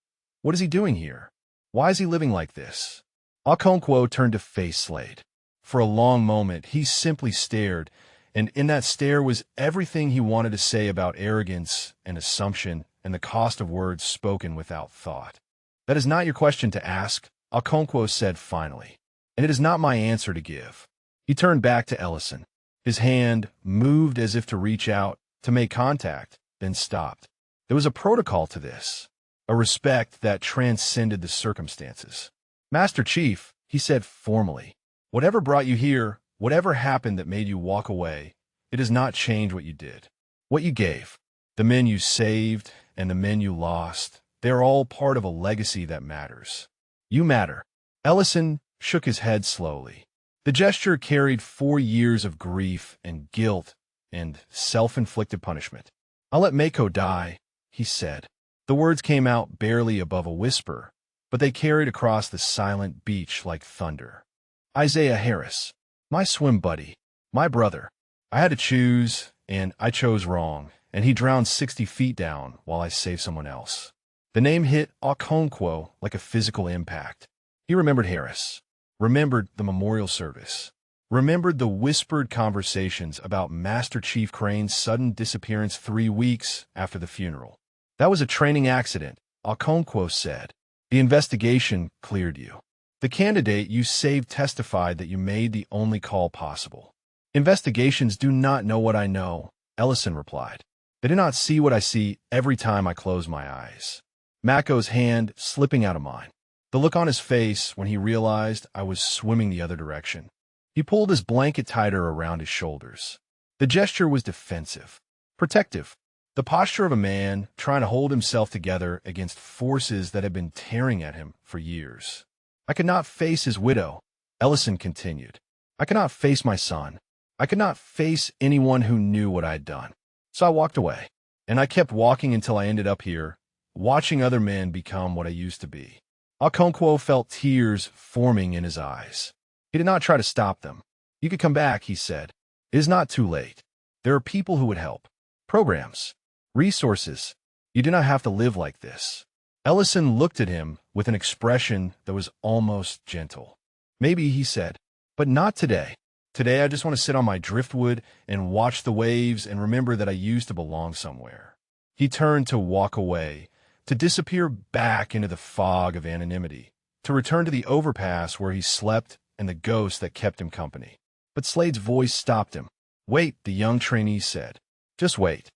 what is he doing here? Why is he living like this? Okonkwo turned to face Slade. For a long moment, he simply stared, and in that stare was everything he wanted to say about arrogance and assumption and the cost of words spoken without thought. That is not your question to ask, Okonkwo said finally, and it is not my answer to give. He turned back to Ellison. His hand moved as if to reach out, to make contact, then stopped. There was a protocol to this, a respect that transcended the circumstances. Master Chief, he said formally, whatever brought you here, whatever happened that made you walk away, it does not change what you did, what you gave. The men you saved and the men you lost, they're all part of a legacy that matters. You matter. Ellison shook his head slowly. The gesture carried 4 years of grief and guilt and self-inflicted punishment. I'll let Mako die, he said. The words came out barely above a whisper, but they carried across the silent beach like thunder. Isaiah Harris, my swim buddy, my brother. I had to choose, and I chose wrong, and he drowned 60 feet down while I saved someone else. The name hit Okonkwo like a physical impact. He remembered Harris, remembered the memorial service, remembered the whispered conversations about Master Chief Crane's sudden disappearance 3 weeks after the funeral. That was a training accident, Okonkwo said. The investigation cleared you. The candidate you saved testified that you made the only call possible. Investigations do not know what I know, Ellison replied. They do not see what I see every time I close my eyes. Mako's hand slipping out of mine. The look on his face when he realized I was swimming the other direction. He pulled his blanket tighter around his shoulders. The gesture was defensive, protective, the posture of a man trying to hold himself together against forces that had been tearing at him for years. I could not face his widow, Ellison continued. I could not face my son. I could not face anyone who knew what I had done. So I walked away, and I kept walking until I ended up here, watching other men become what I used to be. Okonkwo felt tears forming in his eyes. He did not try to stop them. You could come back, he said. It is not too late. There are people who would help. Programs. Resources. You do not have to live like this. Ellison looked at him with an expression that was almost gentle. Maybe, he said, but not today. Today I just want to sit on my driftwood and watch the waves and remember that I used to belong somewhere. He turned to walk away, to disappear back into the fog of anonymity, to return to the overpass where he slept and the ghost that kept him company. But Slade's voice stopped him. Wait, the young trainee said. Just wait.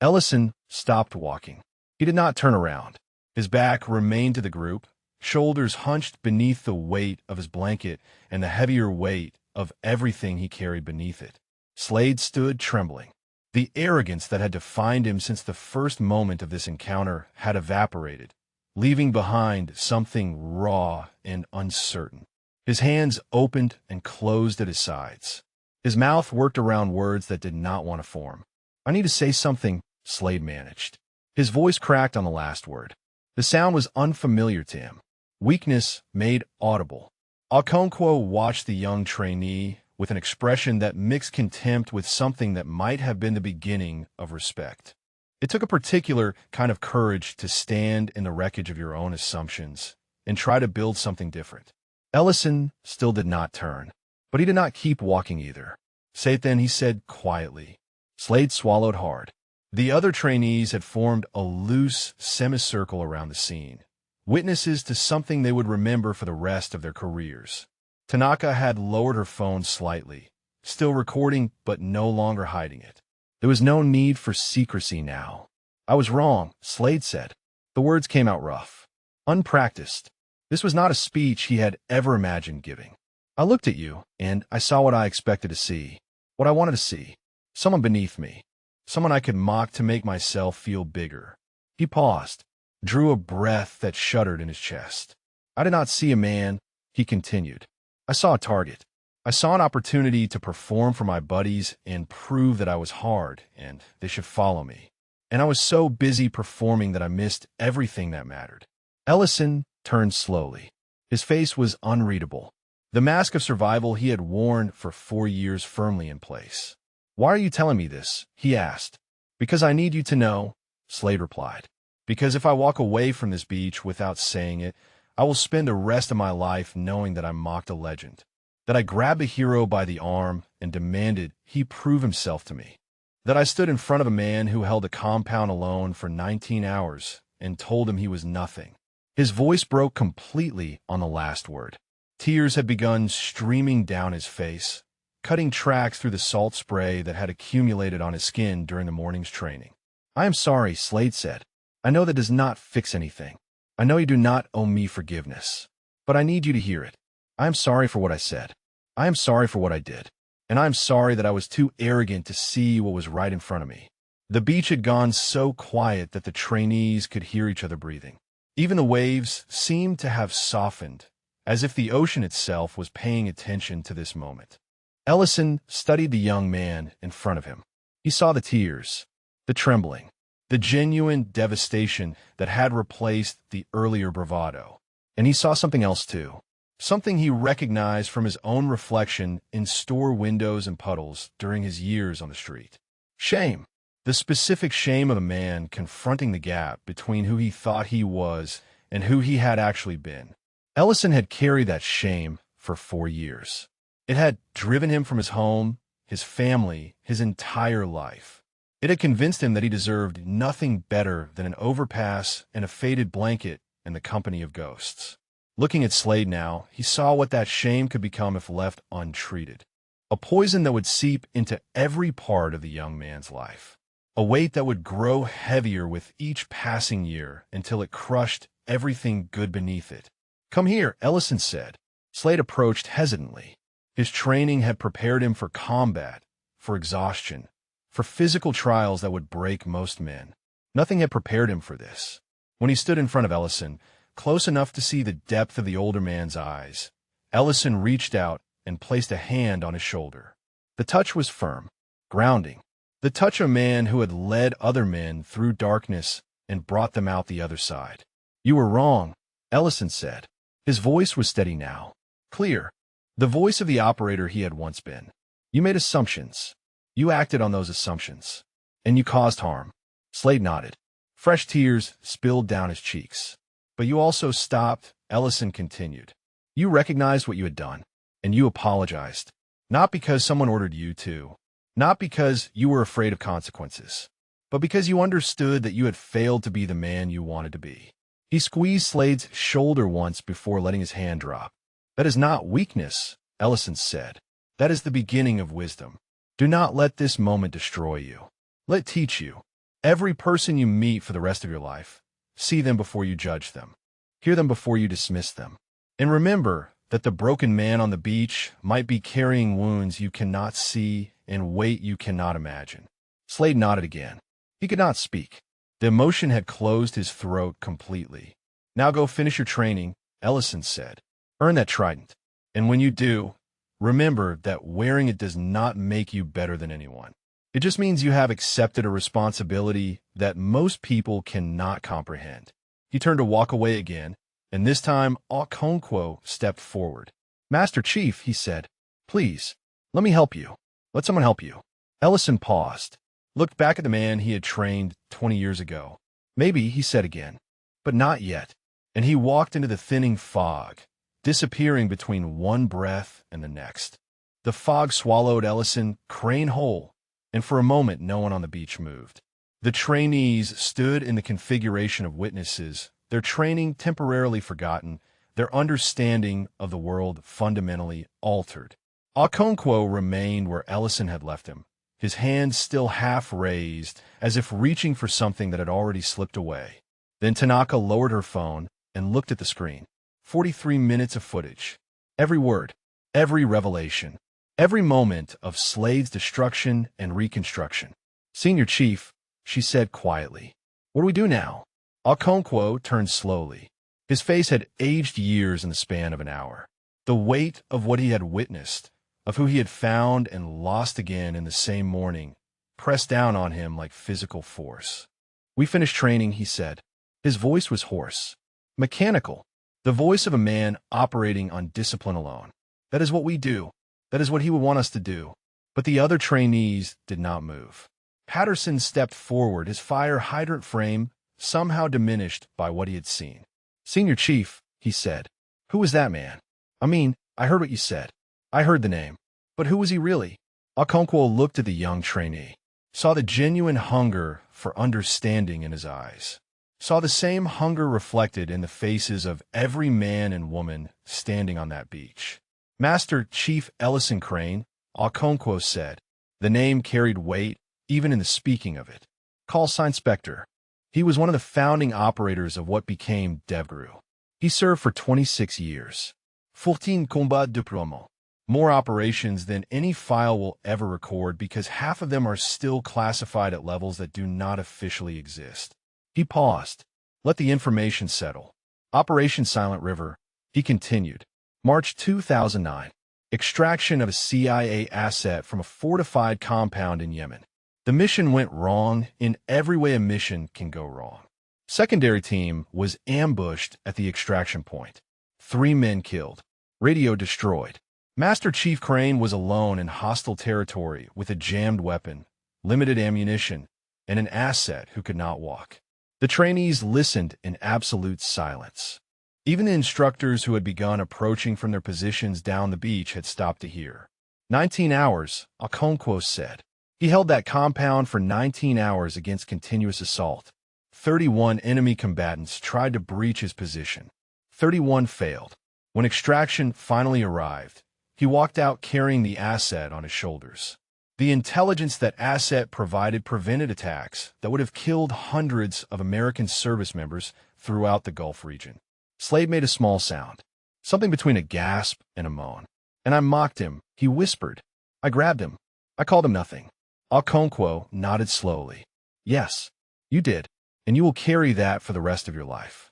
Ellison stopped walking. He did not turn around. His back remained to the group, shoulders hunched beneath the weight of his blanket and the heavier weight of everything he carried beneath it. Slade stood trembling. The arrogance that had defined him since the first moment of this encounter had evaporated, leaving behind something raw and uncertain. His hands opened and closed at his sides. His mouth worked around words that did not want to form. I need to say something, Slade managed. His voice cracked on the last word. The sound was unfamiliar to him. Weakness made audible. Okonkwo watched the young trainee with an expression that mixed contempt with something that might have been the beginning of respect. It took a particular kind of courage to stand in the wreckage of your own assumptions and try to build something different. Ellison still did not turn, but he did not keep walking either. Say it then, he said quietly. Slade swallowed hard. The other trainees had formed a loose semicircle around the scene, witnesses to something they would remember for the rest of their careers. Tanaka had lowered her phone slightly, still recording but no longer hiding it. There was no need for secrecy now. I was wrong, Slade said. The words came out rough, unpracticed. This was not a speech he had ever imagined giving. I looked at you, and I saw what I expected to see, what I wanted to see. Someone beneath me, someone I could mock to make myself feel bigger. He paused, drew a breath that shuddered in his chest. I did not see a man, he continued. I saw a target. I saw an opportunity to perform for my buddies and prove that I was hard and they should follow me. And I was so busy performing that I missed everything that mattered. Ellison turned slowly. His face was unreadable. The mask of survival he had worn for 4 years firmly in place. Why are you telling me this? He asked. Because I need you to know, Slade replied. Because if I walk away from this beach without saying it, I will spend the rest of my life knowing that I mocked a legend, that I grabbed a hero by the arm and demanded he prove himself to me, that I stood in front of a man who held a compound alone for 19 hours and told him he was nothing. His voice broke completely on the last word. Tears had begun streaming down his face, cutting tracks through the salt spray that had accumulated on his skin during the morning's training. I am sorry, Slade said. I know that does not fix anything. I know you do not owe me forgiveness, but I need you to hear it. I am sorry for what I said. I am sorry for what I did. And I am sorry that I was too arrogant to see what was right in front of me. The beach had gone so quiet that the trainees could hear each other breathing. Even the waves seemed to have softened, as if the ocean itself was paying attention to this moment. Ellison studied the young man in front of him. He saw the tears, the trembling, the genuine devastation that had replaced the earlier bravado. And he saw something else too, something he recognized from his own reflection in store windows and puddles during his years on the street. Shame. The specific shame of a man confronting the gap between who he thought he was and who he had actually been. Ellison had carried that shame for 4 years. It had driven him from his home, his family, his entire life. It had convinced him that he deserved nothing better than an overpass and a faded blanket in the company of ghosts. Looking at Slade now, he saw what that shame could become if left untreated. A poison that would seep into every part of the young man's life. A weight that would grow heavier with each passing year until it crushed everything good beneath it. "Come here," Ellison said. Slade approached hesitantly. His training had prepared him for combat, for exhaustion, for physical trials that would break most men. Nothing had prepared him for this. When he stood in front of Ellison, close enough to see the depth of the older man's eyes, Ellison reached out and placed a hand on his shoulder. The touch was firm, grounding. The touch of a man who had led other men through darkness and brought them out the other side. "You were wrong," Ellison said. His voice was steady now, clear, the voice of the operator he had once been. "You made assumptions. You acted on those assumptions. And you caused harm." Slade nodded. Fresh tears spilled down his cheeks. "But you also stopped," Ellison continued. "You recognized what you had done, and you apologized. Not because someone ordered you to. Not because you were afraid of consequences, but because you understood that you had failed to be the man you wanted to be." He squeezed Slade's shoulder once before letting his hand drop. "That is not weakness," Ellison said. "That is the beginning of wisdom. Do not let this moment destroy you. Let it teach you. Every person you meet for the rest of your life, see them before you judge them. Hear them before you dismiss them. And remember that the broken man on the beach might be carrying wounds you cannot see and weight you cannot imagine." Slade nodded again. He could not speak. The emotion had closed his throat completely. "Now go finish your training," Ellison said. "Earn that trident. And when you do, remember that wearing it does not make you better than anyone. It just means you have accepted a responsibility that most people cannot comprehend." He turned to walk away again, and this time Okonkwo stepped forward. "Master Chief," he said, "please, let me help you. Let someone help you." Ellison paused, looked back at the man he had trained 20 years ago. "Maybe," he said again, "but not yet." And he walked into the thinning fog, disappearing between one breath and the next. The fog swallowed Ellison crane whole, and for a moment no one on the beach moved. The trainees stood in the configuration of witnesses, their training temporarily forgotten, their understanding of the world fundamentally altered. Okonkwo remained where Ellison had left him, his hands still half raised, as if reaching for something that had already slipped away. Then Tanaka lowered her phone and looked at the screen. 43 minutes of footage. Every word, every revelation, every moment of Slade's destruction and reconstruction. "Senior Chief," she said quietly, "what do we do now?" Okonkwo turned slowly. His face had aged years in the span of an hour. The weight of what he had witnessed, of who he had found and lost again in the same morning, pressed down on him like physical force. "We finished training," he said. His voice was hoarse, mechanical, the voice of a man operating on discipline alone. "That is what we do. That is what he would want us to do." But the other trainees did not move. Patterson stepped forward, his fire hydrant frame somehow diminished by what he had seen. "Senior Chief," he said, "who was that man? I mean, I heard what you said. I heard the name. But who was he really?" Okonkwo looked at the young trainee, saw the genuine hunger for understanding in his eyes, saw the same hunger reflected in the faces of every man and woman standing on that beach. "Master Chief Ellison Crane," Okonkwo said. The name carried weight, even in the speaking of it. "Call sign Spectre." He was one of the founding operators of what became DevGru. He served for 26 years. 14 combats de promo. More operations than any file will ever record because half of them are still classified at levels that do not officially exist. He paused. Let the information settle. Operation Silent River, he continued. March 2009. Extraction of a CIA asset from a fortified compound in Yemen. The mission went wrong in every way a mission can go wrong. Secondary team was ambushed at the extraction point. 3 men killed. Radio destroyed. Master Chief Crane was alone in hostile territory with a jammed weapon, limited ammunition, and an asset who could not walk. The trainees listened in absolute silence. Even the instructors who had begun approaching from their positions down the beach had stopped to hear. 19 hours, Okonkwo said. He held that compound for 19 hours against continuous assault. 31 enemy combatants tried to breach his position. 31 failed. When extraction finally arrived, he walked out carrying the asset on his shoulders. The intelligence that asset provided prevented attacks that would have killed hundreds of American service members throughout the Gulf region. Slade made a small sound, something between a gasp and a moan. And I mocked him, he whispered. I grabbed him. I called him nothing. Okonkwo nodded slowly. Yes, you did, and you will carry that for the rest of your life.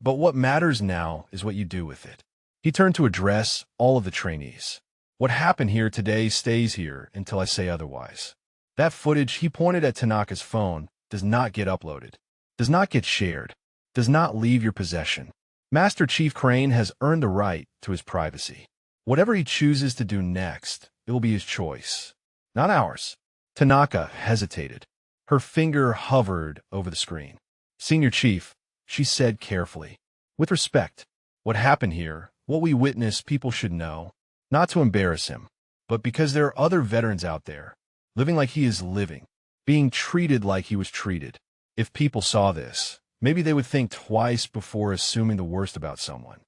But what matters now is what you do with it. He turned to address all of the trainees. What happened here today stays here until I say otherwise. That footage, he pointed at Tanaka's phone, does not get uploaded, does not get shared, does not leave your possession. Master Chief Crane has earned the right to his privacy. Whatever he chooses to do next, it will be his choice, not ours. Tanaka hesitated. Her finger hovered over the screen. Senior Chief, she said carefully. With respect, what happened here, what we witnessed, people should know. Not to embarrass him, but because there are other veterans out there, living like he is living, being treated like he was treated. If people saw this, maybe they would think twice before assuming the worst about someone.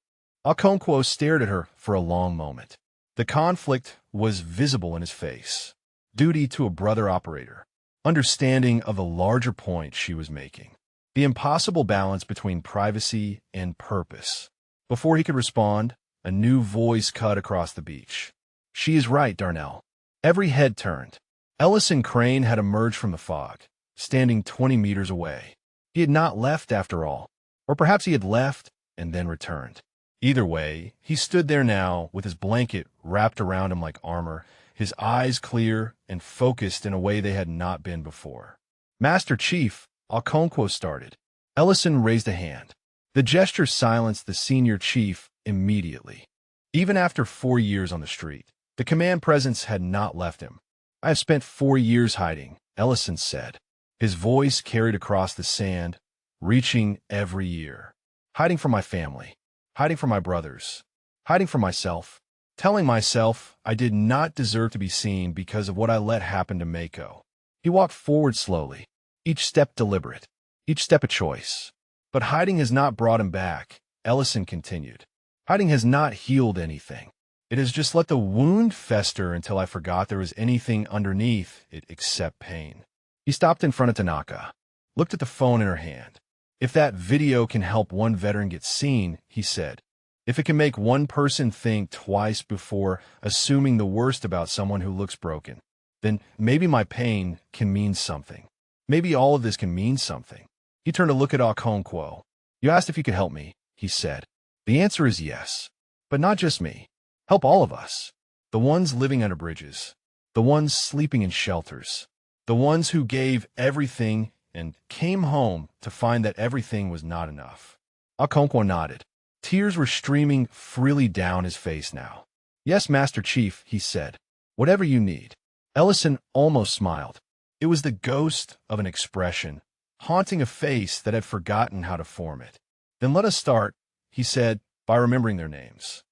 Okonkwo stared at her for a long moment. The conflict was visible in his face. Duty to a brother operator. Understanding of the larger point she was making. The impossible balance between privacy and purpose. Before he could respond, a new voice cut across the beach. She is right, Darnell. Every head turned. Ellison Crane had emerged from the fog, standing 20 meters away. He had not left after all. Or perhaps he had left and then returned. Either way, he stood there now with his blanket wrapped around him like armor, his eyes clear and focused in a way they had not been before. Master Chief, Okonkwo started. Ellison raised a hand. The gesture silenced the senior chief immediately. Even after 4 years on the street, the command presence had not left him. I have spent 4 years hiding, Ellison said. His voice carried across the sand, reaching every year. Hiding from my family, hiding from my brothers, hiding from myself, telling myself I did not deserve to be seen because of what I let happen to Mako. He walked forward slowly, each step deliberate, each step a choice. But hiding has not brought him back, Ellison continued. Hiding has not healed anything. It has just let the wound fester until I forgot there was anything underneath it except pain. He stopped in front of Tanaka, looked at the phone in her hand. If that video can help one veteran get seen, he said, if it can make one person think twice before assuming the worst about someone who looks broken, then maybe my pain can mean something. Maybe all of this can mean something. He turned to look at Okonkwo. You asked if you could help me, he said. The answer is yes. But not just me. Help all of us. The ones living under bridges. The ones sleeping in shelters. The ones who gave everything and came home to find that everything was not enough. Okonkwo nodded. Tears were streaming freely down his face now. Yes, Master Chief, he said. Whatever you need. Ellison almost smiled. It was the ghost of an expression, haunting a face that had forgotten how to form it. Then let us start, he said, by remembering their names.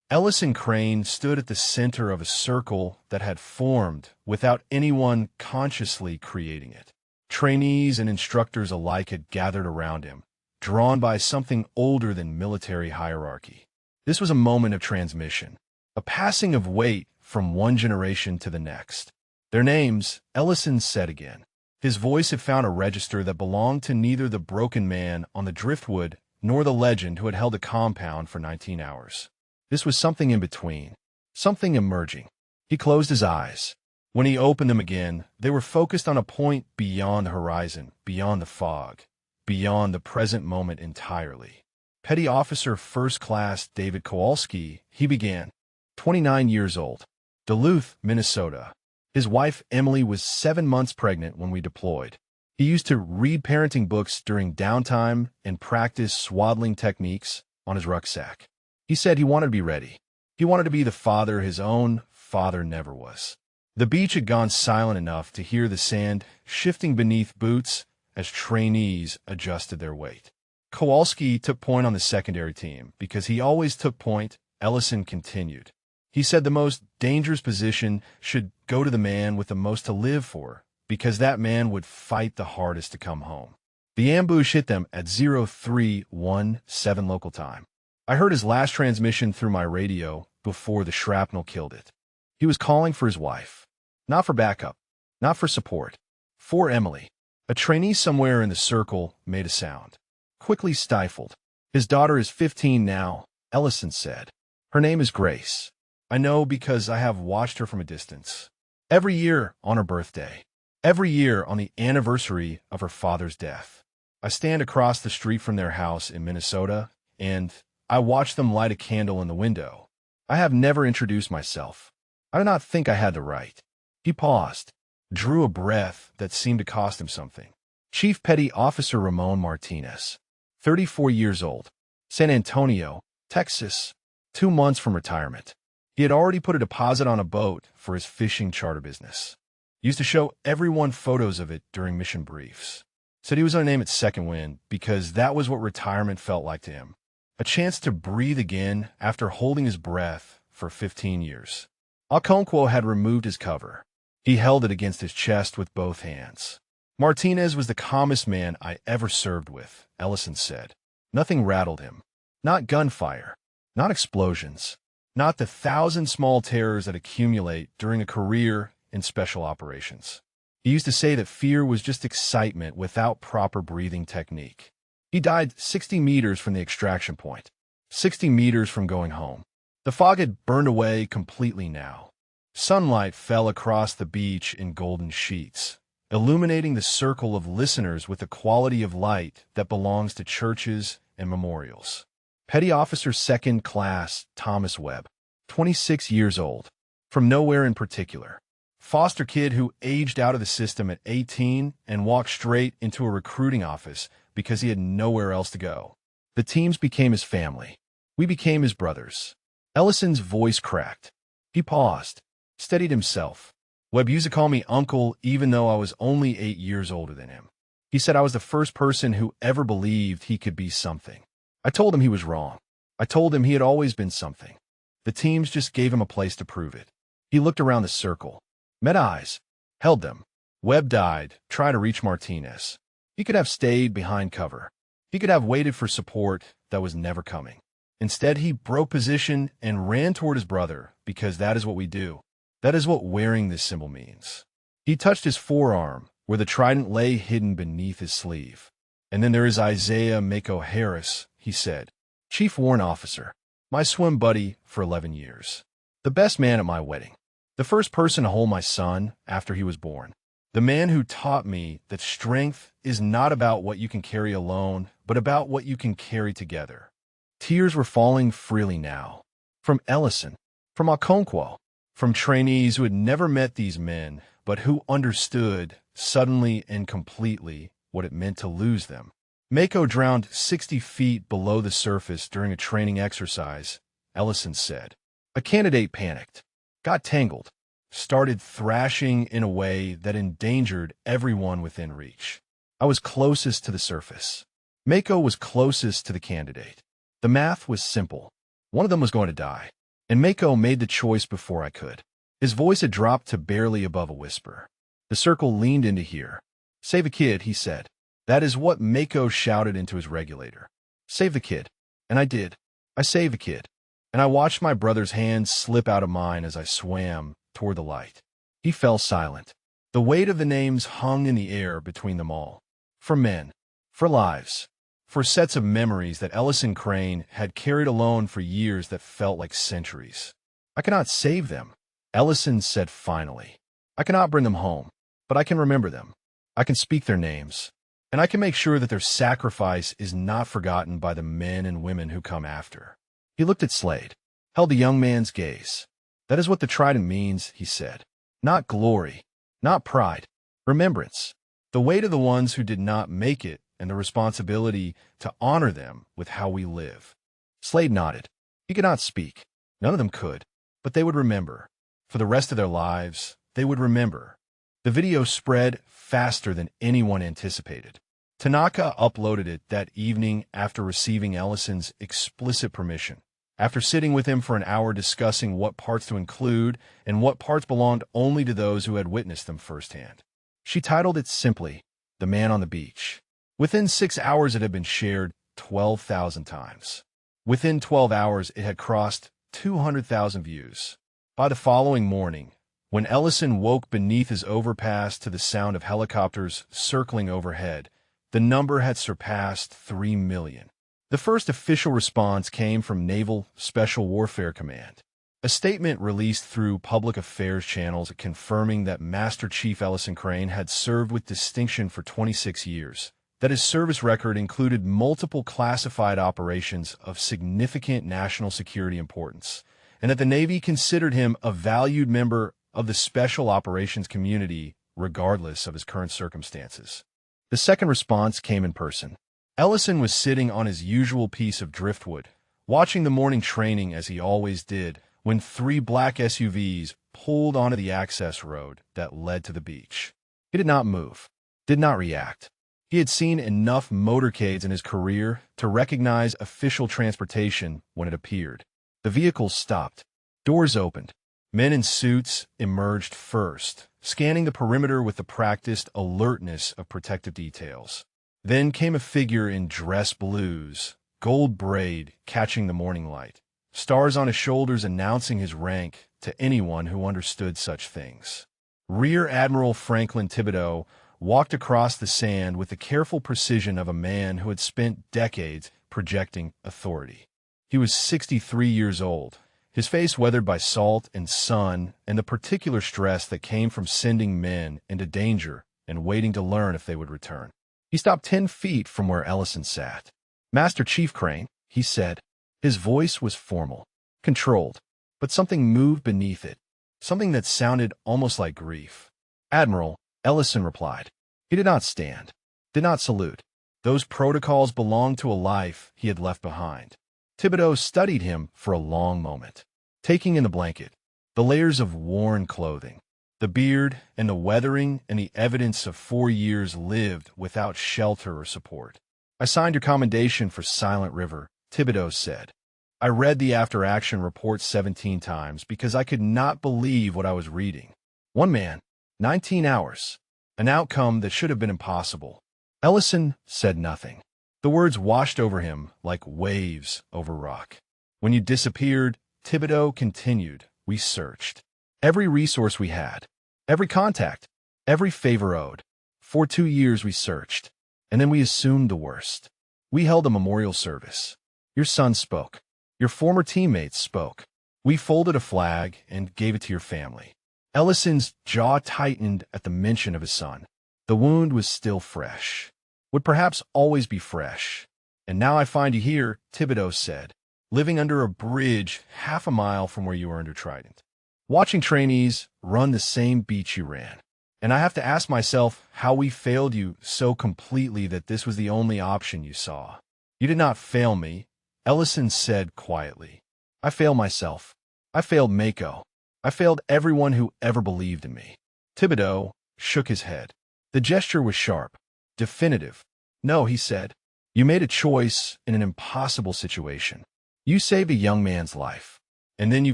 Ellison Crane stood at the center of a circle that had formed without anyone consciously creating it. Trainees and instructors alike had gathered around him, drawn by something older than military hierarchy. This was a moment of transmission, a passing of weight from one generation to the next. Their names, Ellison said again. His voice had found a register that belonged to neither the broken man on the driftwood nor the legend who had held a compound for 19 hours. This was something in between, Something emerging. He closed his eyes. When he opened them again, they were focused on a point beyond the horizon, beyond the fog, beyond the present moment entirely. Petty Officer First Class David Kowalski, he began. 29 years old. Duluth, Minnesota. His wife, Emily, was 7 months pregnant when we deployed. He used to read parenting books during downtime and practice swaddling techniques on his rucksack. He said he wanted to be ready. He wanted to be the father his own father never was. The beach had gone silent enough to hear the sand shifting beneath boots as trainees adjusted their weight. Kowalski took point on the secondary team because he always took point, Ellison continued. He said the most dangerous position should go to the man with the most to live for, because that man would fight the hardest to come home. The ambush hit them at 0317 local time. I heard his last transmission through my radio before the shrapnel killed it. He was calling for his wife. Not for backup, not for support. For Emily. A trainee somewhere in the circle made a sound. Quickly stifled. His daughter is 15 now, Ellison said. Her name is Grace. I know because I have watched her from a distance. Every year on her birthday. Every year on the anniversary of her father's death. I stand across the street from their house in Minnesota, and I watch them light a candle in the window. I have never introduced myself. I do not think I had the right. He paused, drew a breath that seemed to cost him something. Chief Petty Officer Ramon Martinez, 34 years old, San Antonio, Texas, 2 months from retirement. He had already put a deposit on a boat for his fishing charter business. Used to show everyone photos of it during mission briefs. Said he was going to name it Second Wind because that was what retirement felt like to him. A chance to breathe again after holding his breath for 15 years. Okonkwo had removed his cover. He held it against his chest with both hands. Martinez was the calmest man I ever served with, Ellison said. Nothing rattled him. Not gunfire. Not explosions. Not the 1,000 small terrors that accumulate during a career in special operations. He used to say that fear was just excitement without proper breathing technique. He died 60 meters from the extraction point. 60 meters from going home. The fog had burned away completely now. Sunlight fell across the beach in golden sheets, illuminating the circle of listeners with the quality of light that belongs to churches and memorials. Petty Officer Second Class Thomas Webb, 26 years old, from nowhere in particular. Foster kid who aged out of the system at 18 and walked straight into a recruiting office because he had nowhere else to go. The teams became his family. We became his brothers. Ellison's voice cracked. He paused, steadied himself. Webb used to call me uncle even though I was only 8 years older than him. He said I was the first person who ever believed he could be something. I told him he was wrong. I told him he had always been something. The teams just gave him a place to prove it. He looked around the circle, met eyes, held them. Webb died, trying to reach Martinez. He could have stayed behind cover. He could have waited for support that was never coming. Instead, he broke position and ran toward his brother because that is what we do. That is what wearing this symbol means. He touched his forearm where the trident lay hidden beneath his sleeve. And then there is Isaiah Mako Harris, he said. Chief Warrant Officer. My swim buddy for 11 years. The best man at my wedding. The first person to hold my son after he was born. The man who taught me that strength is not about what you can carry alone, but about what you can carry together. Tears were falling freely now. From Ellison, from Okonkwo, from trainees who had never met these men, but who understood, suddenly and completely, what it meant to lose them. Mako drowned 60 feet below the surface during a training exercise, Ellison said. A candidate panicked, got tangled, started thrashing in a way that endangered everyone within reach. I was closest to the surface. Mako was closest to the candidate. The math was simple. One of them was going to die, and Mako made the choice before I could. His voice had dropped to barely above a whisper. The circle leaned in to hear. Save a kid, he said. That is what Mako shouted into his regulator. Save the kid. And I did. I saved the kid. And I watched my brother's hands slip out of mine as I swam toward the light. He fell silent. The weight of the names hung in the air between them all. For men. For lives. For sets of memories that Ellison Crane had carried alone for years that felt like centuries. I cannot save them, Ellison said finally. I cannot bring them home, but I can remember them. I can speak their names, and I can make sure that their sacrifice is not forgotten by the men and women who come after. He looked at Slade, held the young man's gaze. That is what the trident means, he said. Not glory, not pride, remembrance. The weight of the ones who did not make it and the responsibility to honor them with how we live. Slade nodded. He could not speak. None of them could, but they would remember. For the rest of their lives, they would remember. The video spread faster than anyone anticipated. Tanaka uploaded it that evening after receiving Ellison's explicit permission. After sitting with him for an hour discussing what parts to include and what parts belonged only to those who had witnessed them firsthand. She titled it simply, The Man on the Beach. Within 6 hours it had been shared 12,000 times. Within 12 hours it had crossed 200,000 views. By the following morning, when Ellison woke beneath his overpass to the sound of helicopters circling overhead, the number had surpassed 3 million. The first official response came from Naval Special Warfare Command. A statement released through public affairs channels confirming that Master Chief Ellison Crane had served with distinction for 26 years, that his service record included multiple classified operations of significant national security importance, and that the Navy considered him a valued member of the special operations community regardless of his current circumstances. The second response came in person. Ellison was sitting on his usual piece of driftwood, watching the morning training as he always did, when 3 black SUVs pulled onto the access road that led to the beach. He did not move, did not react. He had seen enough motorcades in his career to recognize official transportation when it appeared. The vehicles stopped. Doors opened. Men in suits emerged first, scanning the perimeter with the practiced alertness of protective details. Then came a figure in dress blues, gold braid catching the morning light, stars on his shoulders announcing his rank to anyone who understood such things. Rear Admiral Franklin Thibodeau walked across the sand with the careful precision of a man who had spent decades projecting authority. He was 63 years old, his face weathered by salt and sun and the particular stress that came from sending men into danger and waiting to learn if they would return. He stopped 10 feet from where Ellison sat. Master Chief Crane, he said. His voice was formal, controlled, but something moved beneath it, something that sounded almost like grief. Admiral, Ellison replied. He did not stand, did not salute. Those protocols belonged to a life he had left behind. Thibodeau studied him for a long moment, taking in the blanket, the layers of worn clothing, the beard and the weathering and the evidence of 4 years lived without shelter or support. I signed your commendation for Silent River, Thibodeau said. I read the after-action report 17 times because I could not believe what I was reading. One man, 19 hours, an outcome that should have been impossible. Ellison said nothing. The words washed over him like waves over rock. When you disappeared, Thibodeau continued, we searched. Every resource we had, every contact, every favor owed. For 2 years we searched, and then we assumed the worst. We held a memorial service. Your son spoke. Your former teammates spoke. We folded a flag and gave it to your family. Ellison's jaw tightened at the mention of his son. The wound was still fresh. Would perhaps always be fresh. And now I find you here, Thibodeau said, living under a bridge half a mile from where you earned your trident. Watching trainees run the same beach you ran. And I have to ask myself how we failed you so completely that this was the only option you saw. You did not fail me, Ellison said quietly. I failed myself. I failed Mako. I failed everyone who ever believed in me. Thibodeau shook his head. The gesture was sharp, definitive. No, he said. You made a choice in an impossible situation. You saved a young man's life. And then you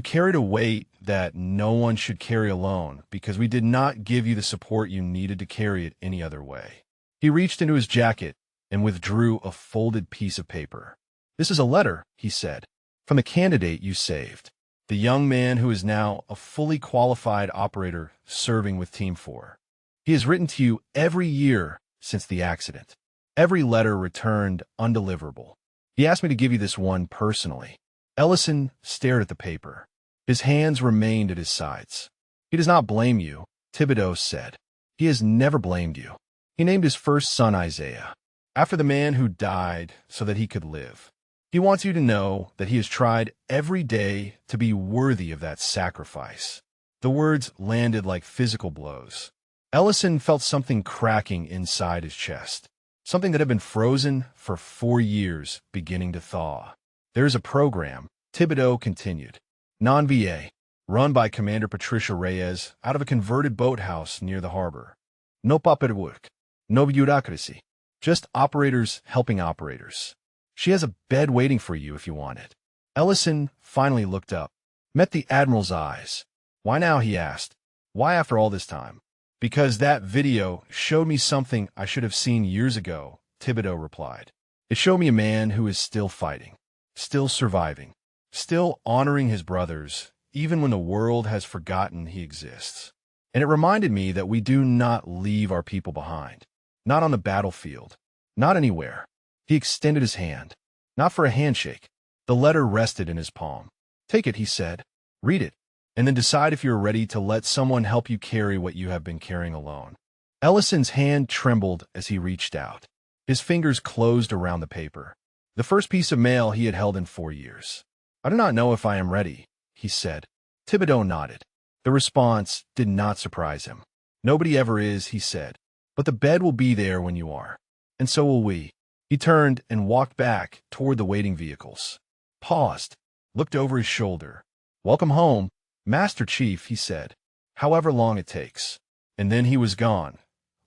carried a weight that no one should carry alone because we did not give you the support you needed to carry it any other way. He reached into his jacket and withdrew a folded piece of paper. This is a letter, he said, from the candidate you saved, the young man who is now a fully qualified operator serving with Team 4. He has written to you every year since the accident. Every letter returned undeliverable. He asked me to give you this one personally. Ellison stared at the paper. His hands remained at his sides. "He does not blame you," Thibodeau said. "He has never blamed you." He named his first son Isaiah, after the man who died so that he could live. He wants you to know that he has tried every day to be worthy of that sacrifice. The words landed like physical blows. Ellison felt something cracking inside his chest, something that had been frozen for 4 years beginning to thaw. "There is a program," Thibodeau continued, non-VA, run by Commander Patricia Reyes out of a converted boathouse near the harbor. No paperwork, no bureaucracy, just operators helping operators. She has a bed waiting for you if you want it. Ellison finally looked up, met the Admiral's eyes. "Why now?" he asked. "Why after all this time?" "Because that video showed me something I should have seen years ago," Thibodeau replied. "It showed me a man who is still fighting, still surviving, still honoring his brothers, even when the world has forgotten he exists. And it reminded me that we do not leave our people behind. Not on the battlefield. Not anywhere." He extended his hand. Not for a handshake. The letter rested in his palm. "Take it," he said. "Read it, and then decide if you're ready to let someone help you carry what you have been carrying alone." Ellison's hand trembled as he reached out. His fingers closed around the paper, the first piece of mail he had held in 4 years. "I do not know if I am ready," he said. Thibodeau nodded. The response did not surprise him. "Nobody ever is," he said. "But the bed will be there when you are. And so will we." He turned and walked back toward the waiting vehicles. Paused, looked over his shoulder. "Welcome home, Master Chief," he said. "However long it takes." And then he was gone,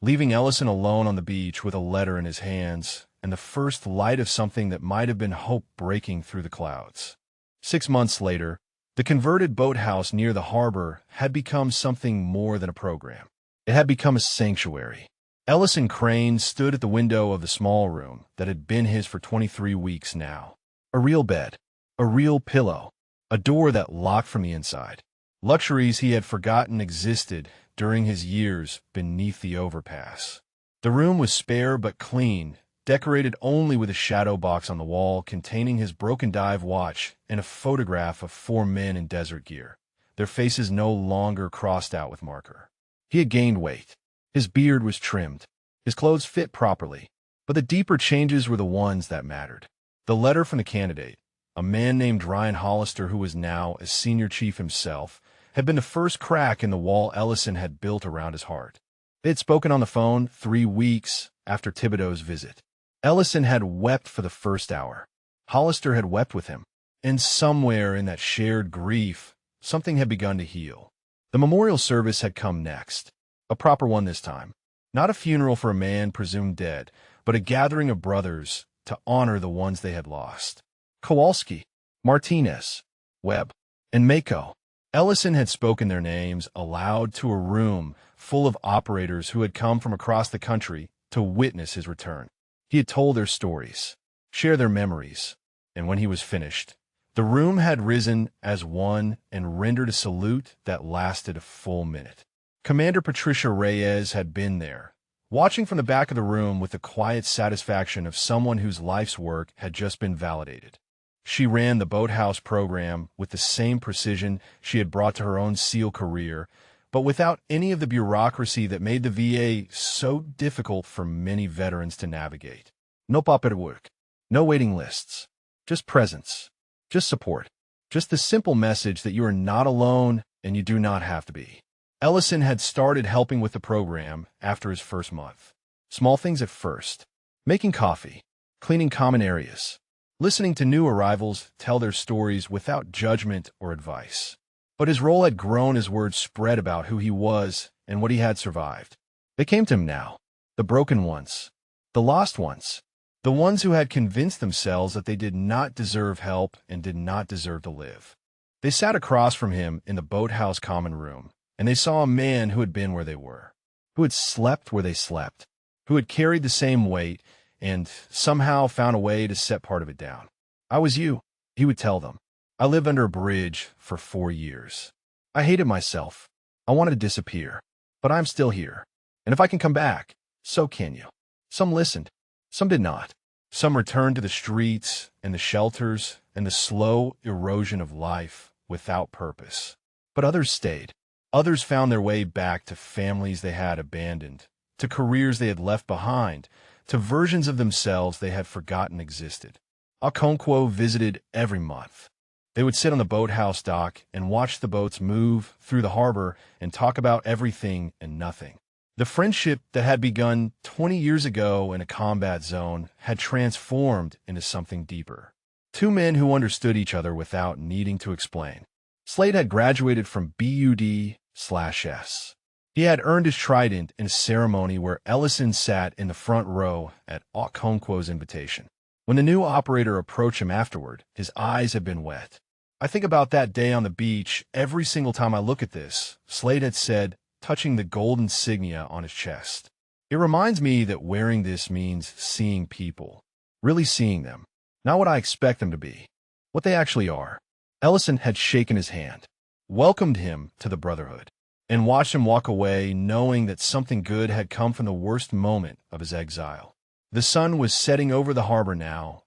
leaving Ellison alone on the beach with a letter in his hands and the first light of something that might have been hope breaking through the clouds. 6 months later, the converted boathouse near the harbor had become something more than a program. It had become a sanctuary. Ellison Crane stood at the window of the small room that had been his for 23 weeks now. A real bed, a real pillow, a door that locked from the inside. Luxuries he had forgotten existed during his years beneath the overpass. The room was spare but clean, decorated only with a shadow box on the wall containing his broken dive watch and a photograph of 4 men in desert gear, their faces no longer crossed out with marker. He had gained weight. His beard was trimmed. His clothes fit properly. But the deeper changes were the ones that mattered. The letter from the candidate, a man named Ryan Hollister who was now a senior chief himself, had been the first crack in the wall Ellison had built around his heart. They had spoken on the phone 3 weeks after Thibodeau's visit. Ellison had wept for the first hour. Hollister had wept with him. And somewhere in that shared grief, something had begun to heal. The memorial service had come next. A proper one this time. Not a funeral for a man presumed dead, but a gathering of brothers to honor the ones they had lost. Kowalski, Martinez, Webb, and Mako. Ellison had spoken their names aloud to a room full of operators who had come from across the country to witness his return. He had told their stories, shared their memories, and when he was finished, the room had risen as one and rendered a salute that lasted a full minute. Commander Patricia Reyes had been there, watching from the back of the room with the quiet satisfaction of someone whose life's work had just been validated. She ran the boathouse program with the same precision she had brought to her own SEAL career, but without any of the bureaucracy that made the VA so difficult for many veterans to navigate. No paperwork, no waiting lists, just presence, just support, just the simple message that you are not alone and you do not have to be. Ellison had started helping with the program after his first month. Small things at first. Making coffee, cleaning common areas, listening to new arrivals tell their stories without judgment or advice. But his role had grown as word spread about who he was and what he had survived. They came to him now, the broken ones, the lost ones, the ones who had convinced themselves that they did not deserve help and did not deserve to live. They sat across from him in the boathouse common room, and they saw a man who had been where they were, who had slept where they slept, who had carried the same weight and somehow found a way to set part of it down. "I was you," he would tell them. "I lived under a bridge for 4 years. I hated myself. I wanted to disappear. But I'm still here. And if I can come back, so can you." Some listened. Some did not. Some returned to the streets and the shelters and the slow erosion of life without purpose. But others stayed. Others found their way back to families they had abandoned, to careers they had left behind, to versions of themselves they had forgotten existed. Okonkwo visited every month. They would sit on the boathouse dock and watch the boats move through the harbor and talk about everything and nothing. The friendship that had begun 20 years ago in a combat zone had transformed into something deeper. Two men who understood each other without needing to explain. Slade had graduated from BUD/S. He had earned his trident in a ceremony where Ellison sat in the front row at Okonkwo's invitation. When the new operator approached him afterward, his eyes had been wet. "I think about that day on the beach every single time I look at this," Slade had said, touching the gold insignia on his chest. "It reminds me that wearing this means seeing people, really seeing them, not what I expect them to be, what they actually are." Ellison had shaken his hand, welcomed him to the Brotherhood, and watched him walk away knowing that something good had come from the worst moment of his exile. The sun was setting over the harbor now,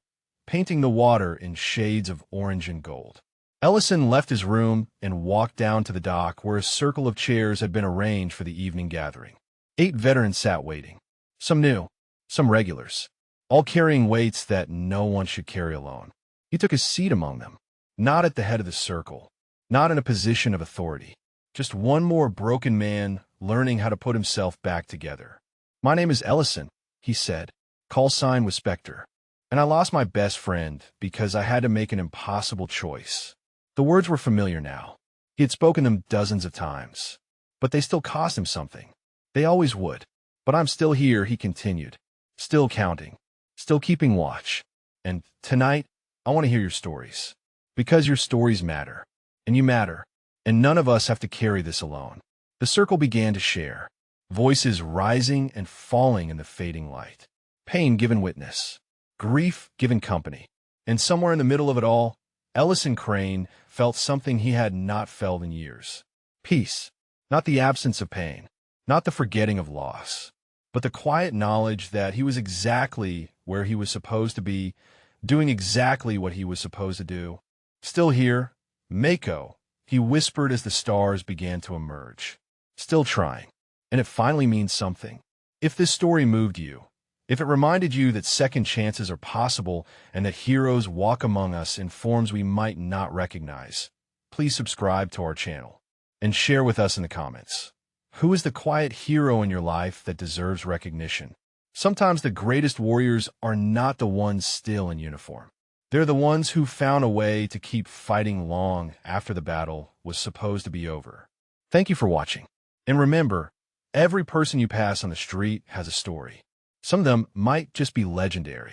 painting the water in shades of orange and gold. Ellison left his room and walked down to the dock where a circle of chairs had been arranged for the evening gathering. 8 veterans sat waiting, some new, some regulars, all carrying weights that no one should carry alone. He took his seat among them, not at the head of the circle, not in a position of authority, just one more broken man learning how to put himself back together. "My name is Ellison," he said. "Call sign was Spectre. And I lost my best friend because I had to make an impossible choice." The words were familiar now. He had spoken them dozens of times. But they still cost him something. They always would. "But I'm still here," he continued. "Still counting. Still keeping watch. And tonight, I want to hear your stories. Because your stories matter. And you matter. And none of us have to carry this alone." The circle began to share, voices rising and falling in the fading light. Pain given witness. Grief given company. And somewhere in the middle of it all, Ellison Crane felt something he had not felt in years. Peace. Not the absence of pain. Not the forgetting of loss. But the quiet knowledge that he was exactly where he was supposed to be, doing exactly what he was supposed to do. "Still here. Mako," he whispered as the stars began to emerge. "Still trying. And it finally means something." If this story moved you, if it reminded you that second chances are possible and that heroes walk among us in forms we might not recognize, please subscribe to our channel and share with us in the comments. Who is the quiet hero in your life that deserves recognition? Sometimes the greatest warriors are not the ones still in uniform. They're the ones who found a way to keep fighting long after the battle was supposed to be over. Thank you for watching. And remember, every person you pass on the street has a story. Some of them might just be legendary.